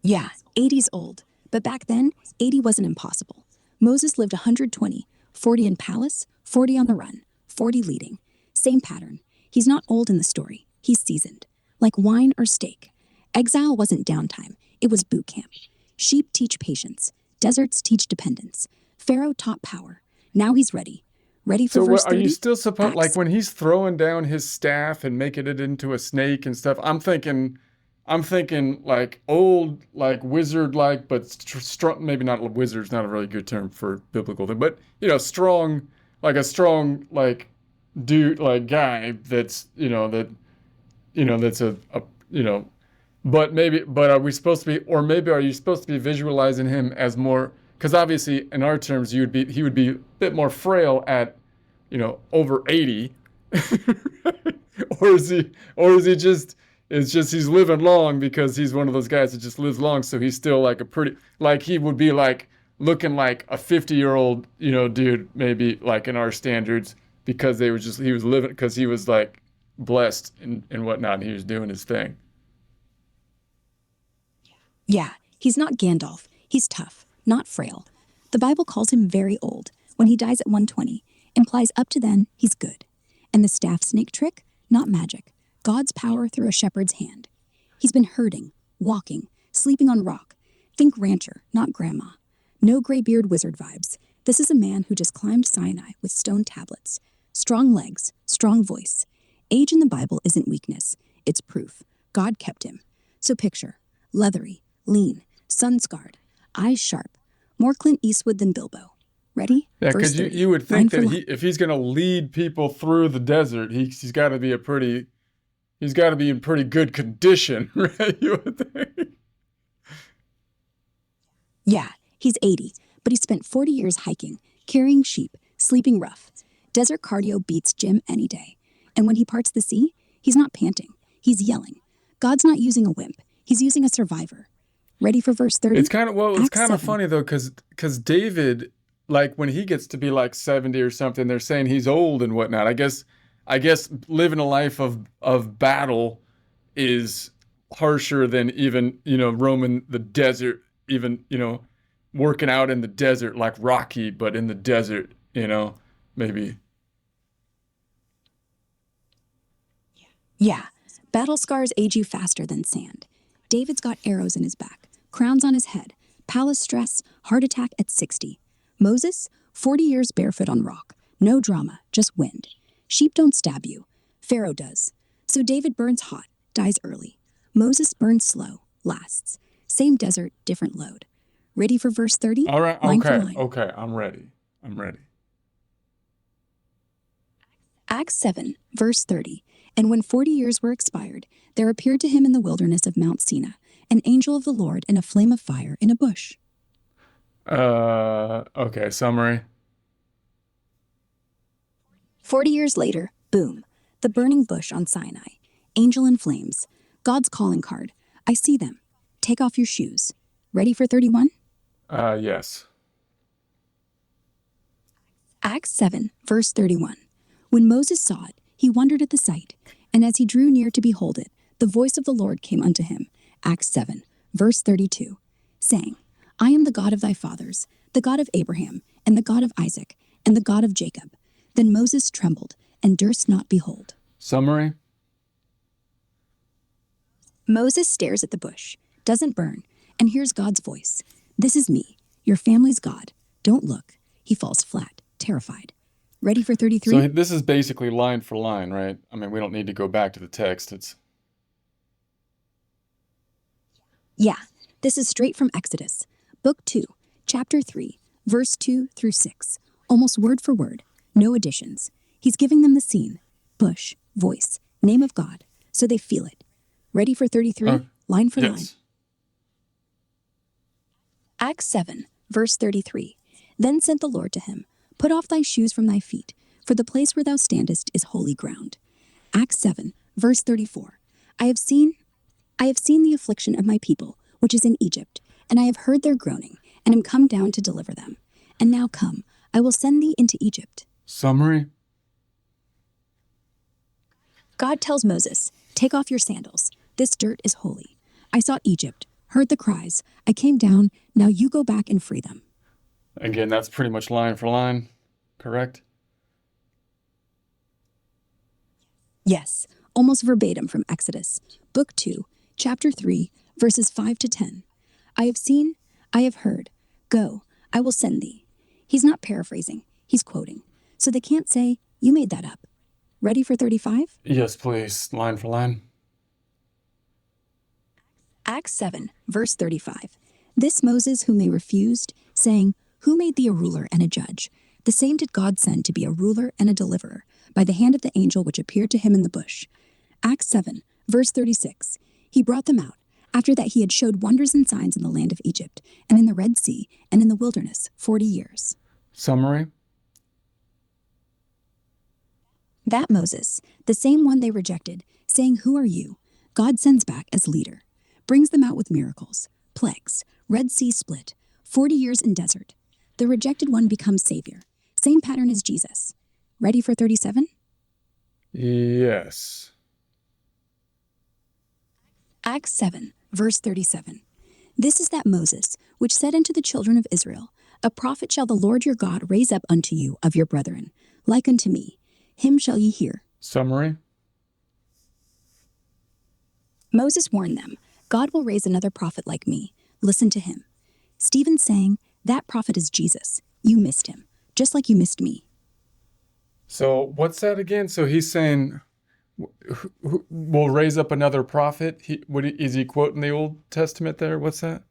Yeah, 80's old. But back then, 80 wasn't impossible. Moses lived 120, 40 in palace, 40 on the run, 40 leading. Same pattern. He's not old in the story, he's seasoned. Like wine or steak. Exile wasn't downtime, it was boot camp. Sheep teach patience, deserts teach dependence. Pharaoh taught power. Now he's ready. Ready for So verse what are you 30? still supposed like Acts. when he's throwing down his staff and making it into a snake and stuff? I'm thinking like old, like wizard, like but strong. Maybe not wizard's not a really good term for biblical thing, but strong, like a strong like dude, like guy that's that's a but are we supposed to be, or maybe are you supposed to be visualizing him as more? Because obviously, in our terms, he would be a bit more frail at, over 80, or is he just? It's just he's living long because he's one of those guys that just lives long, so he's still like a pretty, like he would be like looking like a 50-year-old, dude, maybe like in our standards, because he was living because he was like blessed and whatnot, and he was doing his thing. Yeah, he's not Gandalf. He's tough, not frail. The Bible calls him very old. When he dies at 120, implies up to then he's good. And the staff snake trick? Not magic. God's power through a shepherd's hand. He's been herding, walking, sleeping on rock. Think rancher, not grandma. No graybeard wizard vibes. This is a man who just climbed Sinai with stone tablets. Strong legs, strong voice. Age in the Bible isn't weakness, it's proof. God kept him. So picture leathery, lean, sun-scarred, eyes sharp, more Clint Eastwood than Bilbo. Ready? Yeah, Verse because you 30. would Line think for that line. if he's going to lead people through the desert, he's got to be in pretty good condition, right? You would think. Yeah, he's 80, but he spent 40 years hiking, carrying sheep, sleeping rough. Desert cardio beats gym any day. And when he parts the sea, he's not panting, he's yelling. God's not using a wimp, he's using a survivor. Ready for verse It's 30? kind of well, it's Acts kind of 7. funny though, because David, like when he gets to be like 70 or something, they're saying he's old and whatnot. I guess living a life of battle is harsher than even roaming the desert, even working out in the desert like Rocky, but in the desert, maybe. Yeah, battle scars age you faster than sand. David's got arrows in his back, crowns on his head, palace stress, heart attack at 60. Moses, 40 years barefoot on rock. No drama, just wind. Sheep don't stab you. Pharaoh does. So David burns hot, dies early. Moses burns slow, lasts. Same desert, different load. Ready for verse 30? All right, Line for okay, line. okay, I'm ready. I'm ready. Acts 7, verse 30. And when 40 years were expired, there appeared to him in the wilderness of Mount Sinai an angel of the Lord in a flame of fire in a bush. Okay, summary. 40 years later, boom, the burning bush on Sinai. Angel in flames. God's calling card. I see them. Take off your shoes. Ready for 31? Yes. Acts 7, verse 31. When Moses saw it, he wondered at the sight, and as he drew near to behold it, the voice of the Lord came unto him, Acts 7, verse 32, saying, I am the God of thy fathers, the God of Abraham, and the God of Isaac, and the God of Jacob. Then Moses trembled, and durst not behold. Summary? Moses stares at the bush, doesn't burn, and hears God's voice. This is me, your family's God. Don't look. He falls flat, terrified. Ready for 33? So this is basically line for line, right? I mean, we don't need to go back to the text. Yeah, this is straight from Exodus, Book 2, Chapter 3, verse 2 through 6. Almost word for word, no additions. He's giving them the scene. Bush, voice, name of God, so they feel it. Ready for 33? Line for line. Yes. Acts 7, verse 33. Then said the Lord to him, Put off thy shoes from thy feet, for the place where thou standest is holy ground. Acts 7, verse 34. I have seen the affliction of my people, which is in Egypt, and I have heard their groaning, and am come down to deliver them. And now come, I will send thee into Egypt. Summary? God tells Moses, Take off your sandals. This dirt is holy. I saw Egypt, heard the cries. I came down. Now you go back and free them. Again, that's pretty much line for line, correct? Yes, almost verbatim from Exodus, Book 2, Chapter 3, verses 5 to 10. I have seen, I have heard. Go, I will send thee. He's not paraphrasing, he's quoting. So they can't say, You made that up. Ready for 35? Yes, please. Line for line. Acts 7, verse 35. This Moses whom they refused, saying, Who made thee a ruler and a judge? The same did God send to be a ruler and a deliverer, by the hand of the angel which appeared to him in the bush. Acts 7, verse 36. He brought them out, after that he had showed wonders and signs in the land of Egypt, and in the Red Sea, and in the wilderness, 40 years. Summary? That Moses, the same one they rejected, saying, Who are you? God sends back as leader, brings them out with miracles, plagues, Red Sea split, 40 years in desert. The rejected one becomes savior. Same pattern as Jesus. Ready for 37? Yes. Acts 7, verse 37. This is that Moses, which said unto the children of Israel, A prophet shall the Lord your God raise up unto you of your brethren, like unto me. Him shall ye hear. Summary? Moses warned them, God will raise another prophet like me. Listen to him. Stephen saying, That prophet is Jesus. You missed him, just like you missed me. So what's that again? So he's saying, we'll raise up another prophet. Is he quoting the Old Testament there? What's that?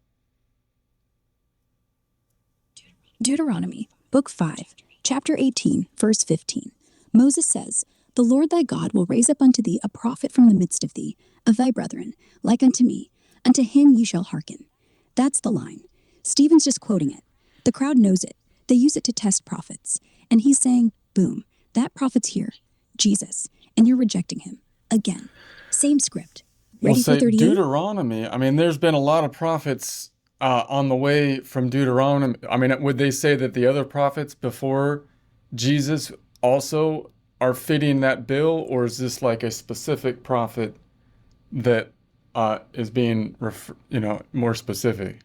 Deuteronomy, Book 5, Chapter 18, verse 15. Moses says, The Lord thy God will raise up unto thee a prophet from the midst of thee, of thy brethren, like unto me. Unto him ye shall hearken. That's the line. Stephen's just quoting it. The crowd knows it. They use it to test prophets. And he's saying, boom, that prophet's here, Jesus, and you're rejecting him. Again, same script. Ready for 38? Deuteronomy, I mean, there's been a lot of prophets on the way from Deuteronomy. I mean, would they say that the other prophets before Jesus also are fitting that bill, or is this like a specific prophet that is being, more specific?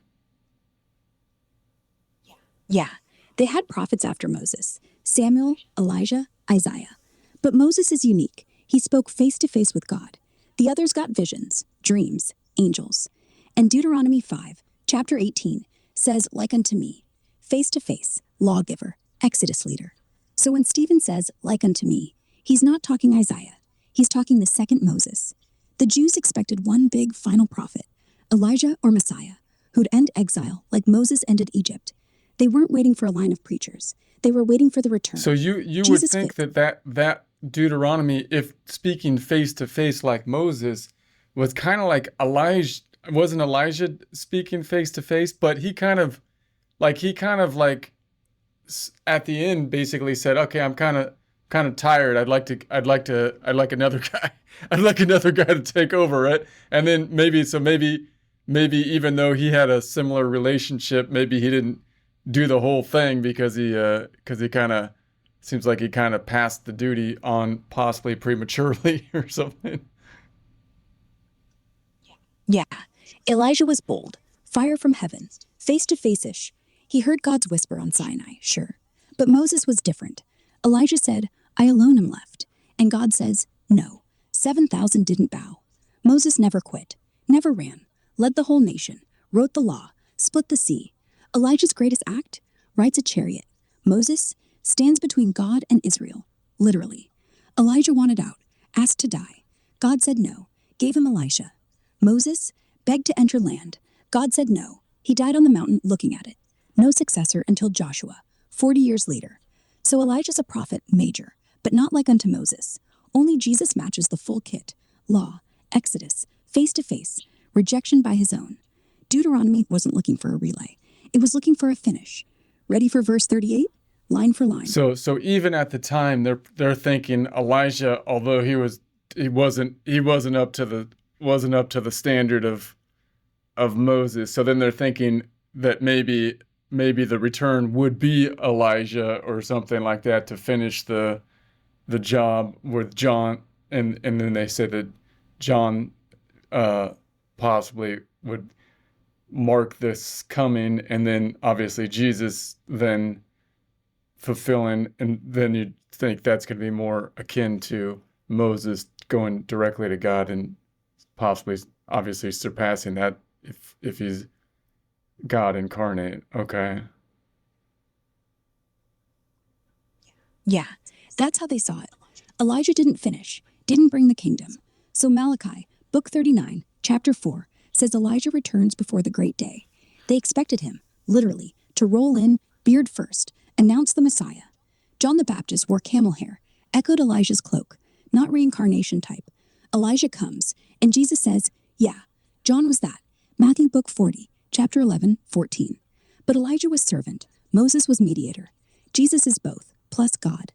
Yeah, they had prophets after Moses, Samuel, Elijah, Isaiah. But Moses is unique. He spoke face to face with God. The others got visions, dreams, angels. And Deuteronomy 5, chapter 18, says, like unto me, face to face, lawgiver, Exodus leader. So when Stephen says, like unto me, he's not talking Isaiah. He's talking the second Moses. The Jews expected one big final prophet, Elijah or Messiah, who'd end exile like Moses ended Egypt. They weren't waiting for a line of preachers. They were waiting for the return. So you would think that Deuteronomy, if speaking face to face like Moses, was kind of like Elijah. Wasn't Elijah speaking face to face? But he kind of like at the end basically said, "Okay, I'm kind of tired. I'd like another guy. I'd like another guy to take over it." And then maybe even though he had a similar relationship, maybe he didn't do the whole thing because he kind of Seems like he kind of passed the duty on possibly prematurely or something. Yeah, Elijah was bold, fire from heaven, face to face ish. He heard God's whisper on Sinai, sure. But Moses was different. Elijah said, I alone am left. And God says, no, 7,000 didn't bow. Moses never quit, never ran, led the whole nation, wrote the law, split the sea. Elijah's greatest act? Rides a chariot. Moses stands between God and Israel, literally. Elijah wanted out, asked to die. God said no, gave him Elisha. Moses begged to enter land. God said no. He died on the mountain looking at it. No successor until Joshua, 40 years later. So Elijah's a prophet major, but not like unto Moses. Only Jesus matches the full kit. Law, Exodus, face to face, rejection by his own. Deuteronomy wasn't looking for a relay. It was looking for a finish. Ready for verse 38? Line for line. So even at the time, they're thinking Elijah, although he wasn't up to the standard of Moses. So then they're thinking that maybe the return would be Elijah or something like that to finish the job with John, and then they said that John possibly would mark this coming, and then obviously Jesus then fulfilling, and then you'd think that's going to be more akin to Moses going directly to God and possibly obviously surpassing that if he's God incarnate. Okay. Yeah, that's how they saw it. Elijah didn't finish, didn't bring the kingdom. So Malachi, book 39, chapter 4, says Elijah returns before the great day. They expected him, literally, to roll in, beard first, announce the Messiah. John the Baptist wore camel hair, echoed Elijah's cloak, not reincarnation type. Elijah comes, and Jesus says, yeah, John was that. Matthew book 40, chapter 11, 14. But Elijah was servant, Moses was mediator. Jesus is both, plus God.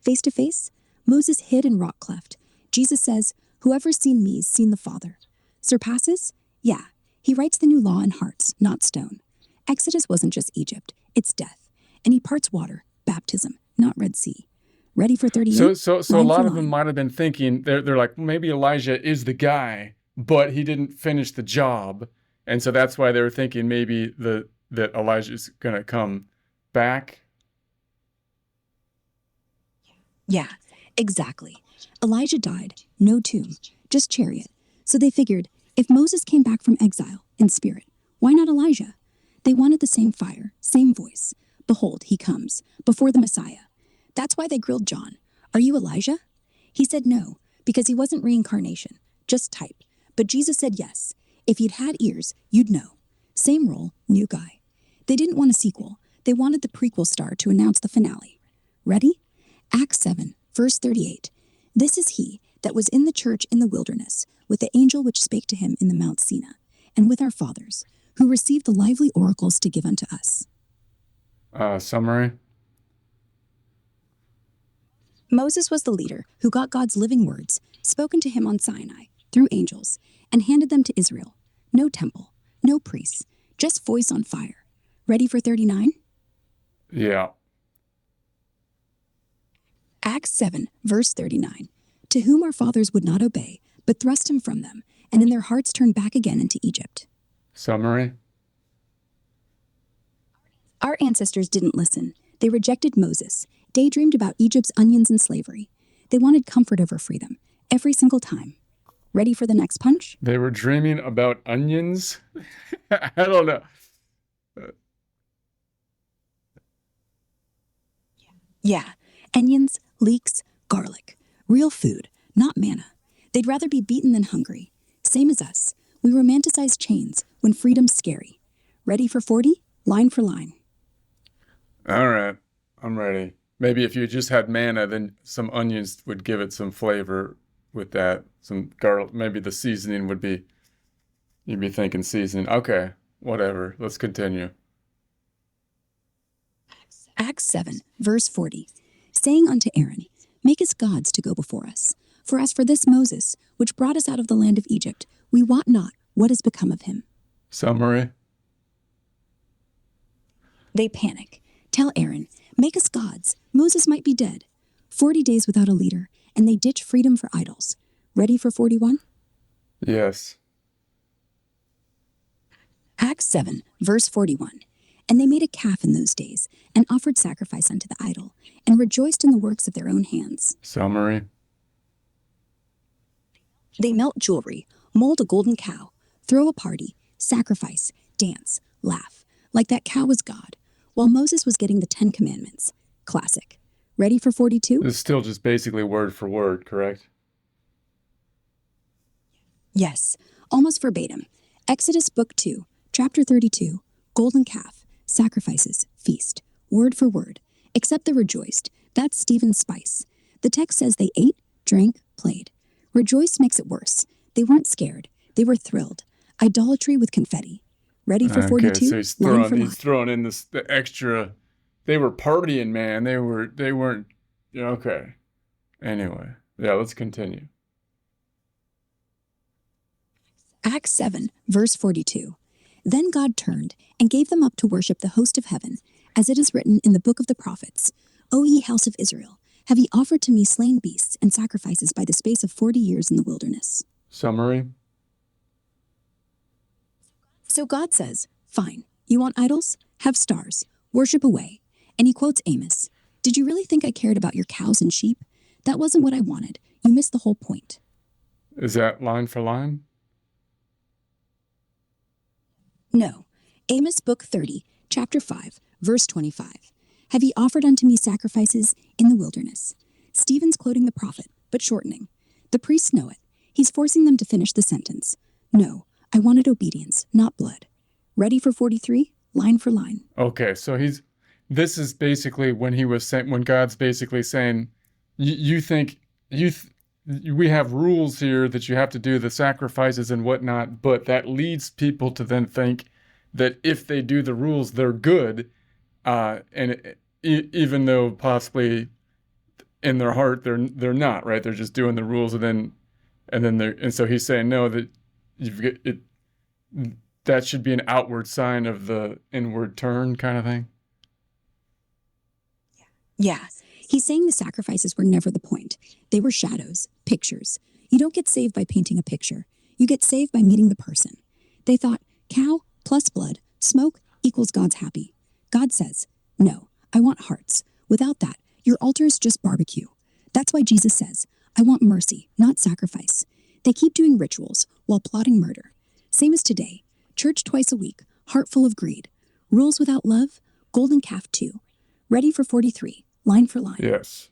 Face to face, Moses hid in rock cleft. Jesus says, whoever's seen me's seen the Father. Surpasses? Yeah, he writes the new law in hearts, not stone. Exodus wasn't just Egypt, it's death. And he parts water, baptism, not Red Sea. Ready for 38? So a lot of them might have been thinking, they're like, maybe Elijah is the guy, but he didn't finish the job. And so that's why they were thinking maybe that Elijah's going to come back. Yeah, exactly. Elijah died, no tomb, just chariot. So they figured, if Moses came back from exile in spirit, why not Elijah? They wanted the same fire, same voice. Behold, he comes, before the Messiah. That's why they grilled John. Are you Elijah? He said no, because he wasn't reincarnation, just type. But Jesus said yes. If you'd had ears, you'd know. Same role, new guy. They didn't want a sequel. They wanted the prequel star to announce the finale. Ready? Acts 7, verse 38. This is he that was in the church in the wilderness, with the angel which spake to him in the Mount Sinai, and with our fathers, who received the lively oracles to give unto us. Summary. Moses was the leader who got God's living words, spoken to him on Sinai, through angels, and handed them to Israel. No temple, no priests, just voice on fire. Ready for 39? Yeah. Acts 7, verse 39. To whom our fathers would not obey, but thrust him from them, and in their hearts turned back again into Egypt. Summary. Our ancestors didn't listen. They rejected Moses, daydreamed about Egypt's onions and slavery. They wanted comfort over freedom, every single time. Ready for the next punch? They were dreaming about onions? I don't know. Yeah, onions, leeks, garlic. Real food, not manna. They'd rather be beaten than hungry. Same as us. We romanticize chains when freedom's scary. Ready for 40? Line for line. All right, I'm ready. Maybe if you just had manna, then some onions would give it some flavor with that. Some garlic, maybe the seasoning would be, you'd be thinking seasoning. Okay, whatever. Let's continue. Acts 7, verse 40. Saying unto Aaron, make us gods to go before us. For as for this Moses, which brought us out of the land of Egypt, we wot not what has become of him. Summary. They panic. Tell Aaron, make us gods. Moses might be dead. 40 days without a leader, and they ditch freedom for idols. Ready for 41? Yes. Acts 7, verse 41. And they made a calf in those days, and offered sacrifice unto the idol, and rejoiced in the works of their own hands. Summary. They melt jewelry, mold a golden cow, throw a party, sacrifice, dance, laugh, like that cow was God, while Moses was getting the 10 Commandments. Classic. Ready for 42? This is still just basically word for word, correct? Yes, almost verbatim. Exodus Book 2, Chapter 32, Golden Calf, Sacrifices, Feast, word for word, except the rejoiced. That's Stephen's Spice. The text says they ate, drank, played. Rejoiced makes it worse. They weren't scared. They were thrilled. Idolatry with confetti. Ready for 42? Okay, so he's throwing in the extra. They were partying, man. They weren't. Yeah, okay. Anyway, yeah, let's continue. Acts 7, verse 42. Then God turned and gave them up to worship the host of heaven, as it is written in the book of the prophets. O ye house of Israel, have ye offered to me slain beasts and sacrifices by the space of 40 years in the wilderness? Summary. So God says, fine, you want idols? Have stars. Worship away. And he quotes Amos. Did you really think I cared about your cows and sheep? That wasn't what I wanted. You missed the whole point. Is that line for line? No. Amos book 30, chapter 5, verse 25. Have ye offered unto me sacrifices in the wilderness? Stephen's quoting the prophet, but shortening. The priests know it. He's forcing them to finish the sentence. No, I wanted obedience, not blood. Ready for 43? Line for line. Okay, so this is basically when God's basically saying, you think we have rules here that you have to do the sacrifices and whatnot, but that leads people to then think that if they do the rules, they're good, even though possibly in their heart they're not, right? They're just doing the rules, and so he's saying no, that that should be an outward sign of the inward turn kind of thing. Yeah. He's saying the sacrifices were never the point. They were shadows, pictures. You don't get saved by painting a picture. You get saved by meeting the person. They thought, cow plus blood, smoke equals God's happy. God says, no, I want hearts. Without that, your altar is just barbecue. That's why Jesus says, I want mercy, not sacrifice. They keep doing rituals while plotting murder. Same as today. Church twice a week, heart full of greed. Rules without love, golden calf too. Ready for 43, line for line. Yes.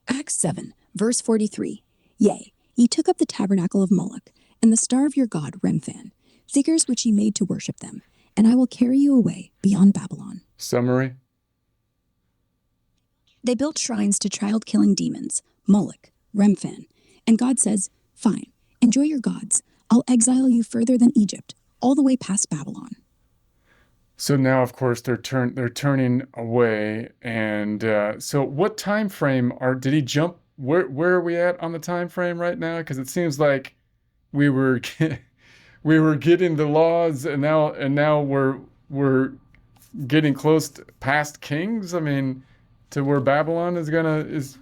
Acts 7, verse 43. Yea, ye took up the tabernacle of Moloch, and the star of your god Remphan, figures which ye made to worship them, and I will carry you away beyond Babylon. Summary. They built shrines to child-killing demons, Moloch, Remphan, and God says, fine, enjoy your gods. I'll exile you further than Egypt, all the way past Babylon. So now, of course, they're turning away, and so what time frame did he jump? Where are we at on the time frame right now? Because it seems like we were getting the laws, and now we're getting close past Kings. I mean, to where Babylon is.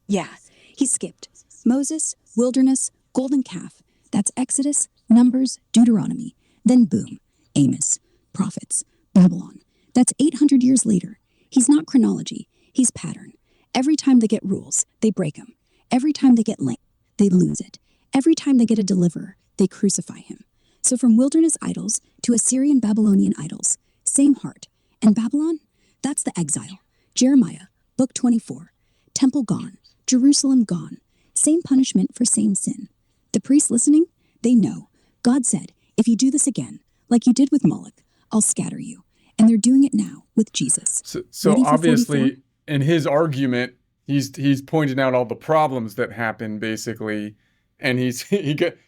Yeah, he skipped Moses, wilderness, golden calf. That's Exodus, Numbers, Deuteronomy. Then boom, Amos, prophets, Babylon. That's 800 years later. He's not chronology, he's pattern. Every time they get rules, they break them. Every time they get length, they lose it. Every time they get a deliverer, they crucify him. So from wilderness idols to Assyrian Babylonian idols, same heart. And Babylon? That's the exile. Jeremiah, book 24. Temple gone, Jerusalem gone. Same punishment for same sin. The priests listening, they know. God said, if you do this again, like you did with Moloch, I'll scatter you. And they're doing it now with Jesus. So obviously, in his argument, he's pointing out all the problems that happen, basically. And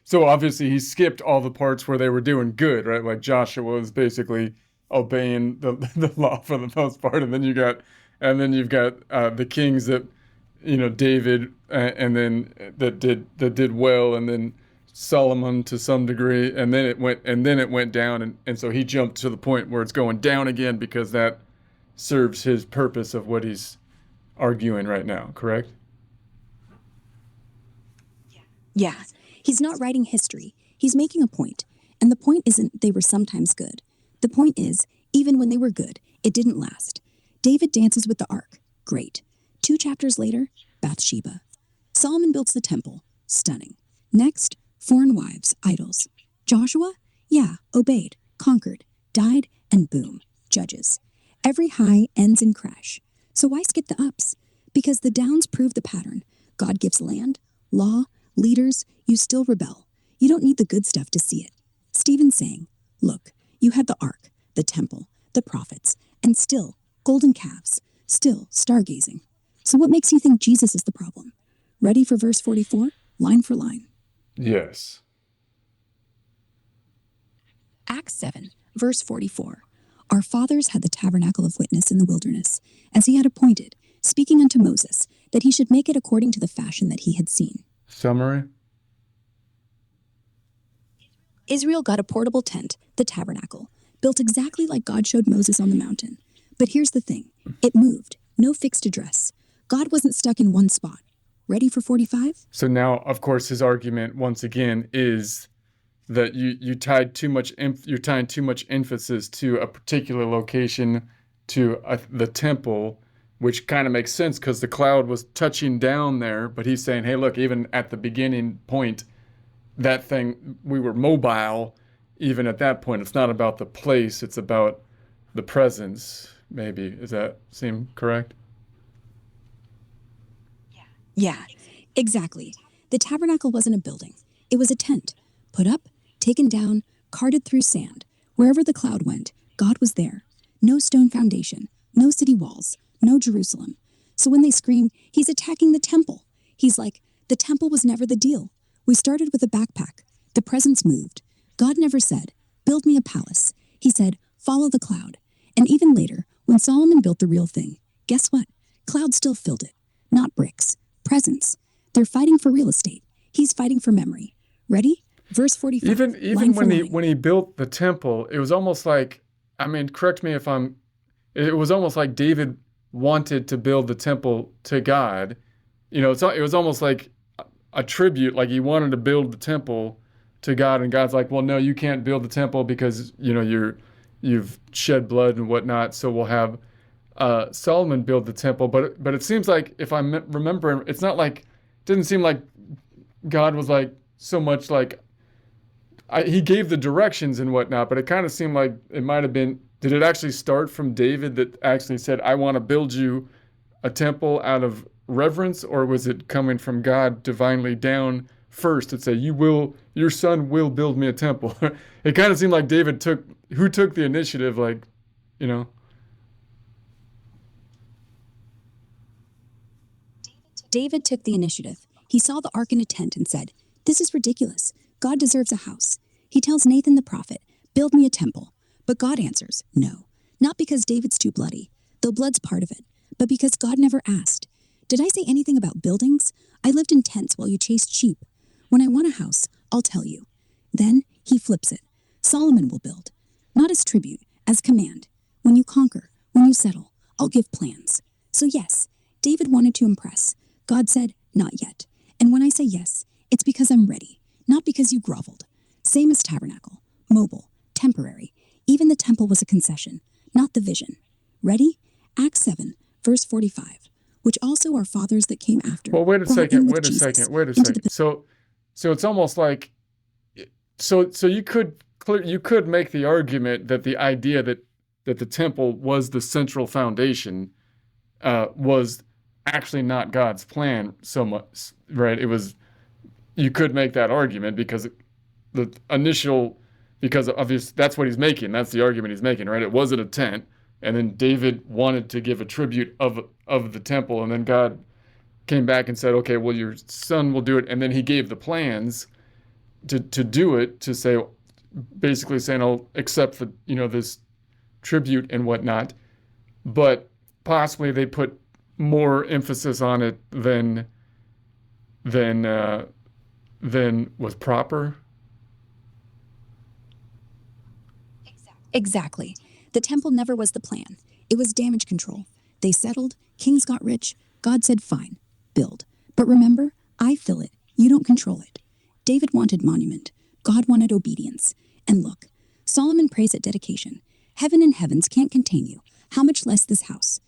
so obviously he skipped all the parts where they were doing good, right? Like Joshua was basically obeying the law for the most part. And then you've got the kings that, David, and then that did well, and then Solomon to some degree, and then it went down, and so he jumped to the point where it's going down again because that serves his purpose of what he's arguing right now, correct? Yeah, he's not writing history. He's making a point. And the point isn't they were sometimes good. The point is, even when they were good, it didn't last. David dances with the ark. Great. 2 chapters later, Bathsheba. Solomon builds the temple. Stunning. Next, foreign wives, idols. Joshua? Yeah, obeyed, conquered, died, and boom, judges. Every high ends in crash. So why skip the ups? Because the downs prove the pattern. God gives land, law, leaders, you still rebel. You don't need the good stuff to see it. Stephen's saying, look, you had the ark, the temple, the prophets, and still golden calves, still stargazing. So what makes you think Jesus is the problem? Ready for verse 44, line for line? Yes. Acts 7, verse 44. Our fathers had the tabernacle of witness in the wilderness, as he had appointed, speaking unto Moses, that he should make it according to the fashion that he had seen. Summary? Israel got a portable tent, the tabernacle, built exactly like God showed Moses on the mountain. But here's the thing. It moved. No fixed address. God wasn't stuck in one spot. Ready for 45? So now, of course, his argument once again is that you're tying too much emphasis to a particular location, to the temple, which kind of makes sense because the cloud was touching down there. But he's saying, hey, look, even at the beginning point, that thing, we were mobile. Even at that point, it's not about the place; it's about the presence. Maybe does that seem correct? Yeah, exactly. The tabernacle wasn't a building. It was a tent. Put up, taken down, carted through sand. Wherever the cloud went, God was there. No stone foundation, no city walls, no Jerusalem. So when they scream, he's attacking the temple. He's like, the temple was never the deal. We started with a backpack. The presence moved. God never said, build me a palace. He said, follow the cloud. And even later, when Solomon built the real thing, guess what? Cloud still filled it. Not bricks. Presence. They're fighting for real estate. He's fighting for memory. Ready? Verse 45. Even when he built the temple, it was almost like, I mean, correct me if I'm, it was almost like David wanted to build the temple to God. You know, it was almost like a tribute, like he wanted to build the temple to God, and God's like, well, no, you can't build the temple because, you know, you've shed blood and whatnot, so we'll have Solomon build the temple. But it seems like, if I'm remembering, it's not like, it didn't seem like God was like so much like, he gave the directions and whatnot, but it kind of seemed like it might have been, did it actually start from David that actually said, I want to build you a temple out of reverence, or was it coming from God divinely down first to say, your son will build me a temple? It kind of seemed like David took the initiative, like, you know. David took the initiative. He saw the ark in a tent and said, this is ridiculous. God deserves a house. He tells Nathan the prophet, build me a temple. But God answers, no. Not because David's too bloody, though blood's part of it, but because God never asked. Did I say anything about buildings? I lived in tents while you chased sheep. When I want a house, I'll tell you. Then he flips it. Solomon will build. Not as tribute, as command. When you conquer, when you settle, I'll give plans. So yes, David wanted to impress. God said, not yet. And when I say yes, it's because I'm ready, not because you groveled. Same as tabernacle, mobile, temporary. Even the temple was a concession, not the vision. Ready? Acts 7, verse 45, which also our fathers that came after. Well, wait a second. So it's almost like, so you could make the argument that the idea that the temple was the central foundation was actually not God's plan so much, right? You could make that argument because obviously that's what he's making. That's the argument he's making, right? It wasn't a tent, and then David wanted to give a tribute of the temple, and then God came back and said, okay, well, your son will do it, and then he gave the plans to do it, to say, basically saying, I'll accept this tribute and whatnot, but possibly they put more emphasis on it than then was proper? Exactly. The temple never was the plan. It was damage control. They settled, kings got rich, God said, fine, build. But remember, I fill it, you don't control it. David wanted monument, God wanted obedience. And look, Solomon prays at dedication. Heaven and heavens can't contain you, how much less this house?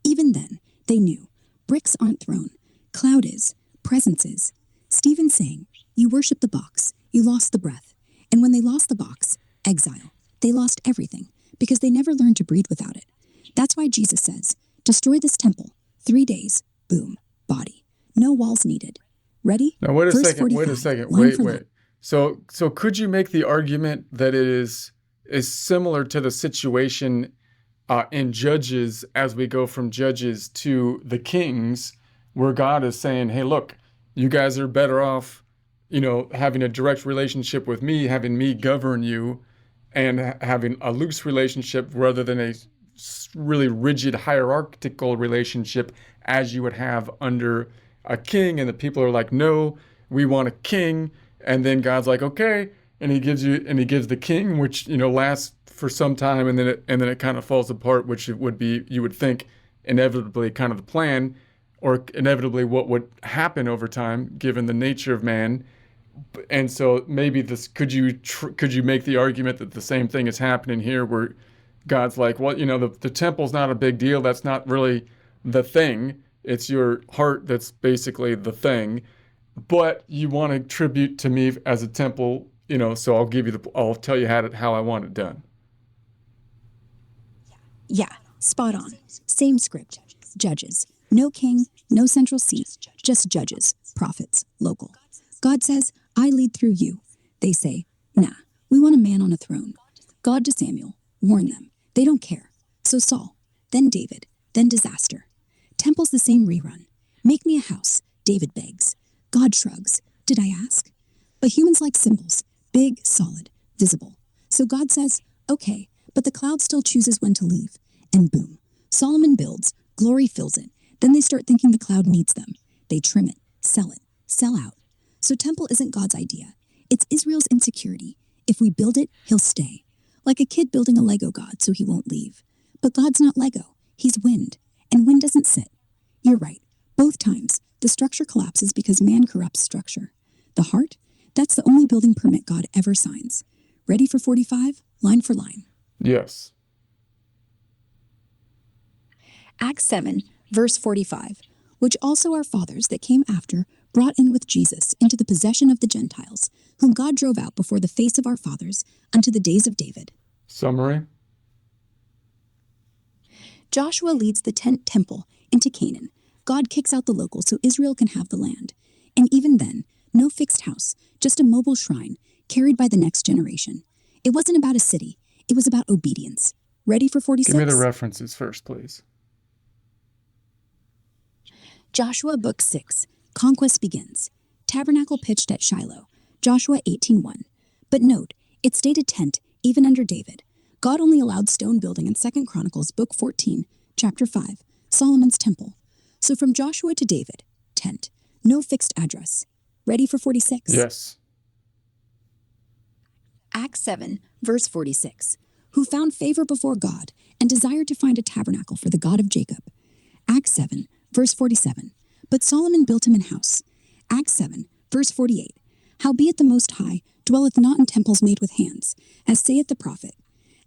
Even then, they knew, bricks aren't thrown, cloud is, presence is. Stephen saying, you worship the box, you lost the breath. And when they lost the box, exile. They lost everything because they never learned to breathe without it. That's why Jesus says, destroy this temple, 3 days, boom, body. No walls needed. Ready? Now, wait a Verse second, 45, line wait, for wait. line. So could you make the argument that it is similar to the situation in Judges as we go from Judges to the Kings, where God is saying, hey, look, you guys are better off, having a direct relationship with me, having me govern you, and having a loose relationship rather than a really rigid hierarchical relationship as you would have under a king. And the people are like, no, we want a king. And then God's like, okay, and he gives the king, which lasts for some time, and then it kind of falls apart, which it would be, you would think, inevitably kind of the plan, or inevitably what would happen over time given the nature of man. And so maybe this, could you make the argument that the same thing is happening here, where God's like, well, the temple's not a big deal. That's not really the thing. It's your heart that's basically the thing. But you want to tribute to me as a temple, so I'll tell you how I want it done. Yeah, spot on. Same script. Judges. No king, no central seat, just judges, prophets, local. God says, I lead through you. They say, nah, we want a man on a throne. God to Samuel, warn them. They don't care. So Saul, then David, then disaster. Temple's the same rerun. Make me a house, David begs. God shrugs. Did I ask? But humans like symbols, big, solid, visible. So God says, okay, but the cloud still chooses when to leave. And boom, Solomon builds, glory fills it. Then they start thinking the cloud needs them. They trim it, sell out. So temple isn't God's idea. It's Israel's insecurity. If we build it, he'll stay. Like a kid building a Lego god so he won't leave. But God's not Lego. He's wind. And wind doesn't sit. You're right. Both times, the structure collapses because man corrupts structure. The heart? That's the only building permit God ever signs. Ready for 45? Line for line. Yes. Acts 7, verse 45. Which also our fathers that came after brought in with Jesus into the possession of the Gentiles, whom God drove out before the face of our fathers unto the days of David. Summary. Joshua leads the tent temple into Canaan. God kicks out the locals so Israel can have the land. And even then, no fixed house, just a mobile shrine carried by the next generation. It wasn't about a city. It was about obedience. Ready for 46? Give me the references first, please. Joshua Book 6. Conquest begins. Tabernacle pitched at Shiloh. Joshua 18:1. But note, it stayed a tent even under David. God only allowed stone building in 2 Chronicles Book 14, Chapter 5, Solomon's temple. So from Joshua to David, tent. No fixed address. Ready for 46? Yes. Acts 7, verse 46. Who found favor before God and desired to find a tabernacle for the God of Jacob. Acts 7, verse 47. But Solomon built him an house. Acts 7, verse 48. Howbeit the Most High dwelleth not in temples made with hands, as saith the prophet.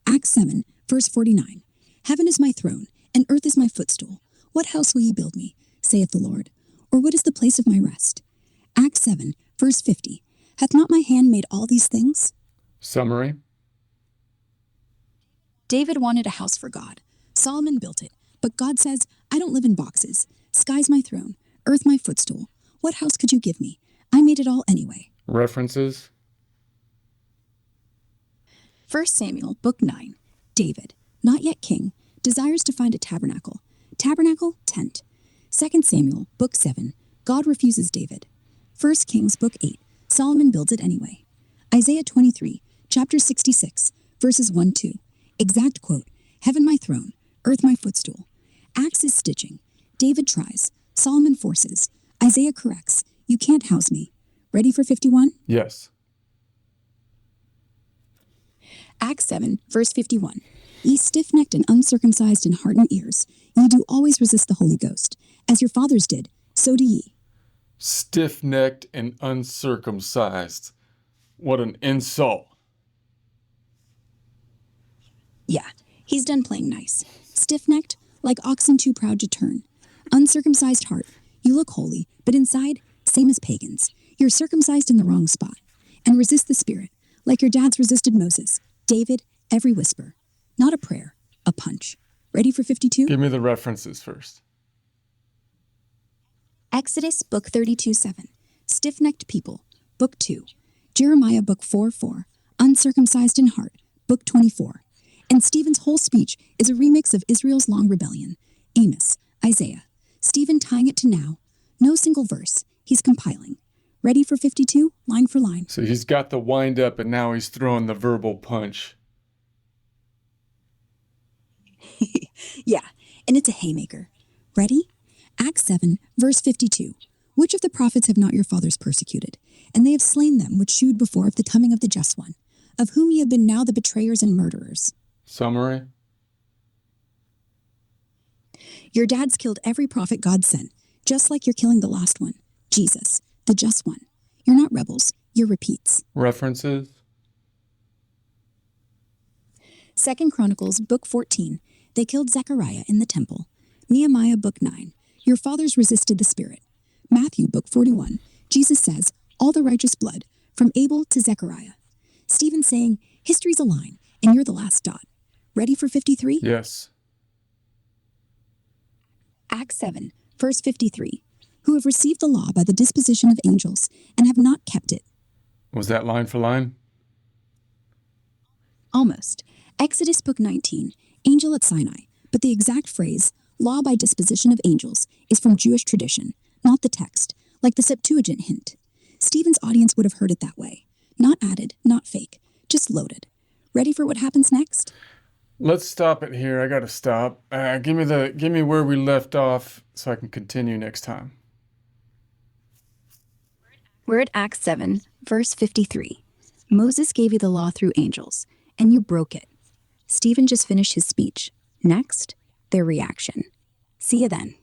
Acts 7, verse 49. Heaven is my throne, and earth is my footstool. What house will ye build me, saith the Lord? Or what is the place of my rest? Acts 7, verse 50. Hath not my hand made all these things? Summary. David wanted a house for God. Solomon built it. But God says, I don't live in boxes. Sky's my throne, earth my footstool. What house could you give me? I made it all anyway. References. 1 Samuel, Book 9. David, not yet king, desires to find a tabernacle. Tabernacle, tent. 2 Samuel, Book 7. God refuses David. 1 Kings, Book 8. Solomon builds it anyway. Isaiah 23, chapter 66, verses 1-2. Exact quote, Heaven my throne, earth my footstool. Acts is stitching. David tries. Solomon forces. Isaiah corrects. You can't house me. Ready for 51? Yes. Acts 7, verse 51. Ye stiff-necked and uncircumcised in heart and ears, ye do always resist the Holy Ghost. As your fathers did, so do ye. Stiff-necked and uncircumcised. What an insult. Yeah, he's done playing nice. Stiff-necked, like oxen too proud to turn. Uncircumcised heart, you look holy, but inside, same as pagans. You're circumcised in the wrong spot. And resist the Spirit, like your dads resisted Moses. David, every whisper. Not a prayer, a punch. Ready for 52? Give me the references first. Exodus, book 32:7. Stiff-necked people, book 2. Jeremiah, book 4:4. Uncircumcised in heart, book 24. And Stephen's whole speech is a remix of Israel's long rebellion. Amos, Isaiah. Stephen tying it to now. No single verse. He's compiling. Ready for 52, line for line. So he's got the wind up and now he's throwing the verbal punch. Yeah, and it's a haymaker. Ready? Acts 7, verse 52. Which of the prophets have not your fathers persecuted? And they have slain them which shewed before of the coming of the just one, of whom ye have been now the betrayers and murderers. Summary? Your dads killed every prophet God sent, just like you're killing the last one, Jesus, the just one. You're not rebels, you're repeats. References? 2 Chronicles, book 14. They killed Zechariah in the temple. Nehemiah, book 9. Your fathers resisted the Spirit. Matthew, book 41. Jesus says, all the righteous blood, from Abel to Zechariah. Stephen saying, history's a line, and you're the last dot. Ready for 53? Yes. Acts 7, verse 53. Who have received the law by the disposition of angels, and have not kept it. Was that line for line? Almost. Exodus, book 19. Angel at Sinai. But the exact phrase, law by disposition of angels, is from Jewish tradition, not the text, like the Septuagint hint. Stephen's audience would have heard it that way. Not added, not fake, just loaded. Ready for what happens next? Let's stop it here. I gotta stop. Give me where we left off so I can continue next time. We're at Acts 7, verse 53. Moses gave you the law through angels, and you broke it. Stephen just finished his speech. Next, their reaction. See you then.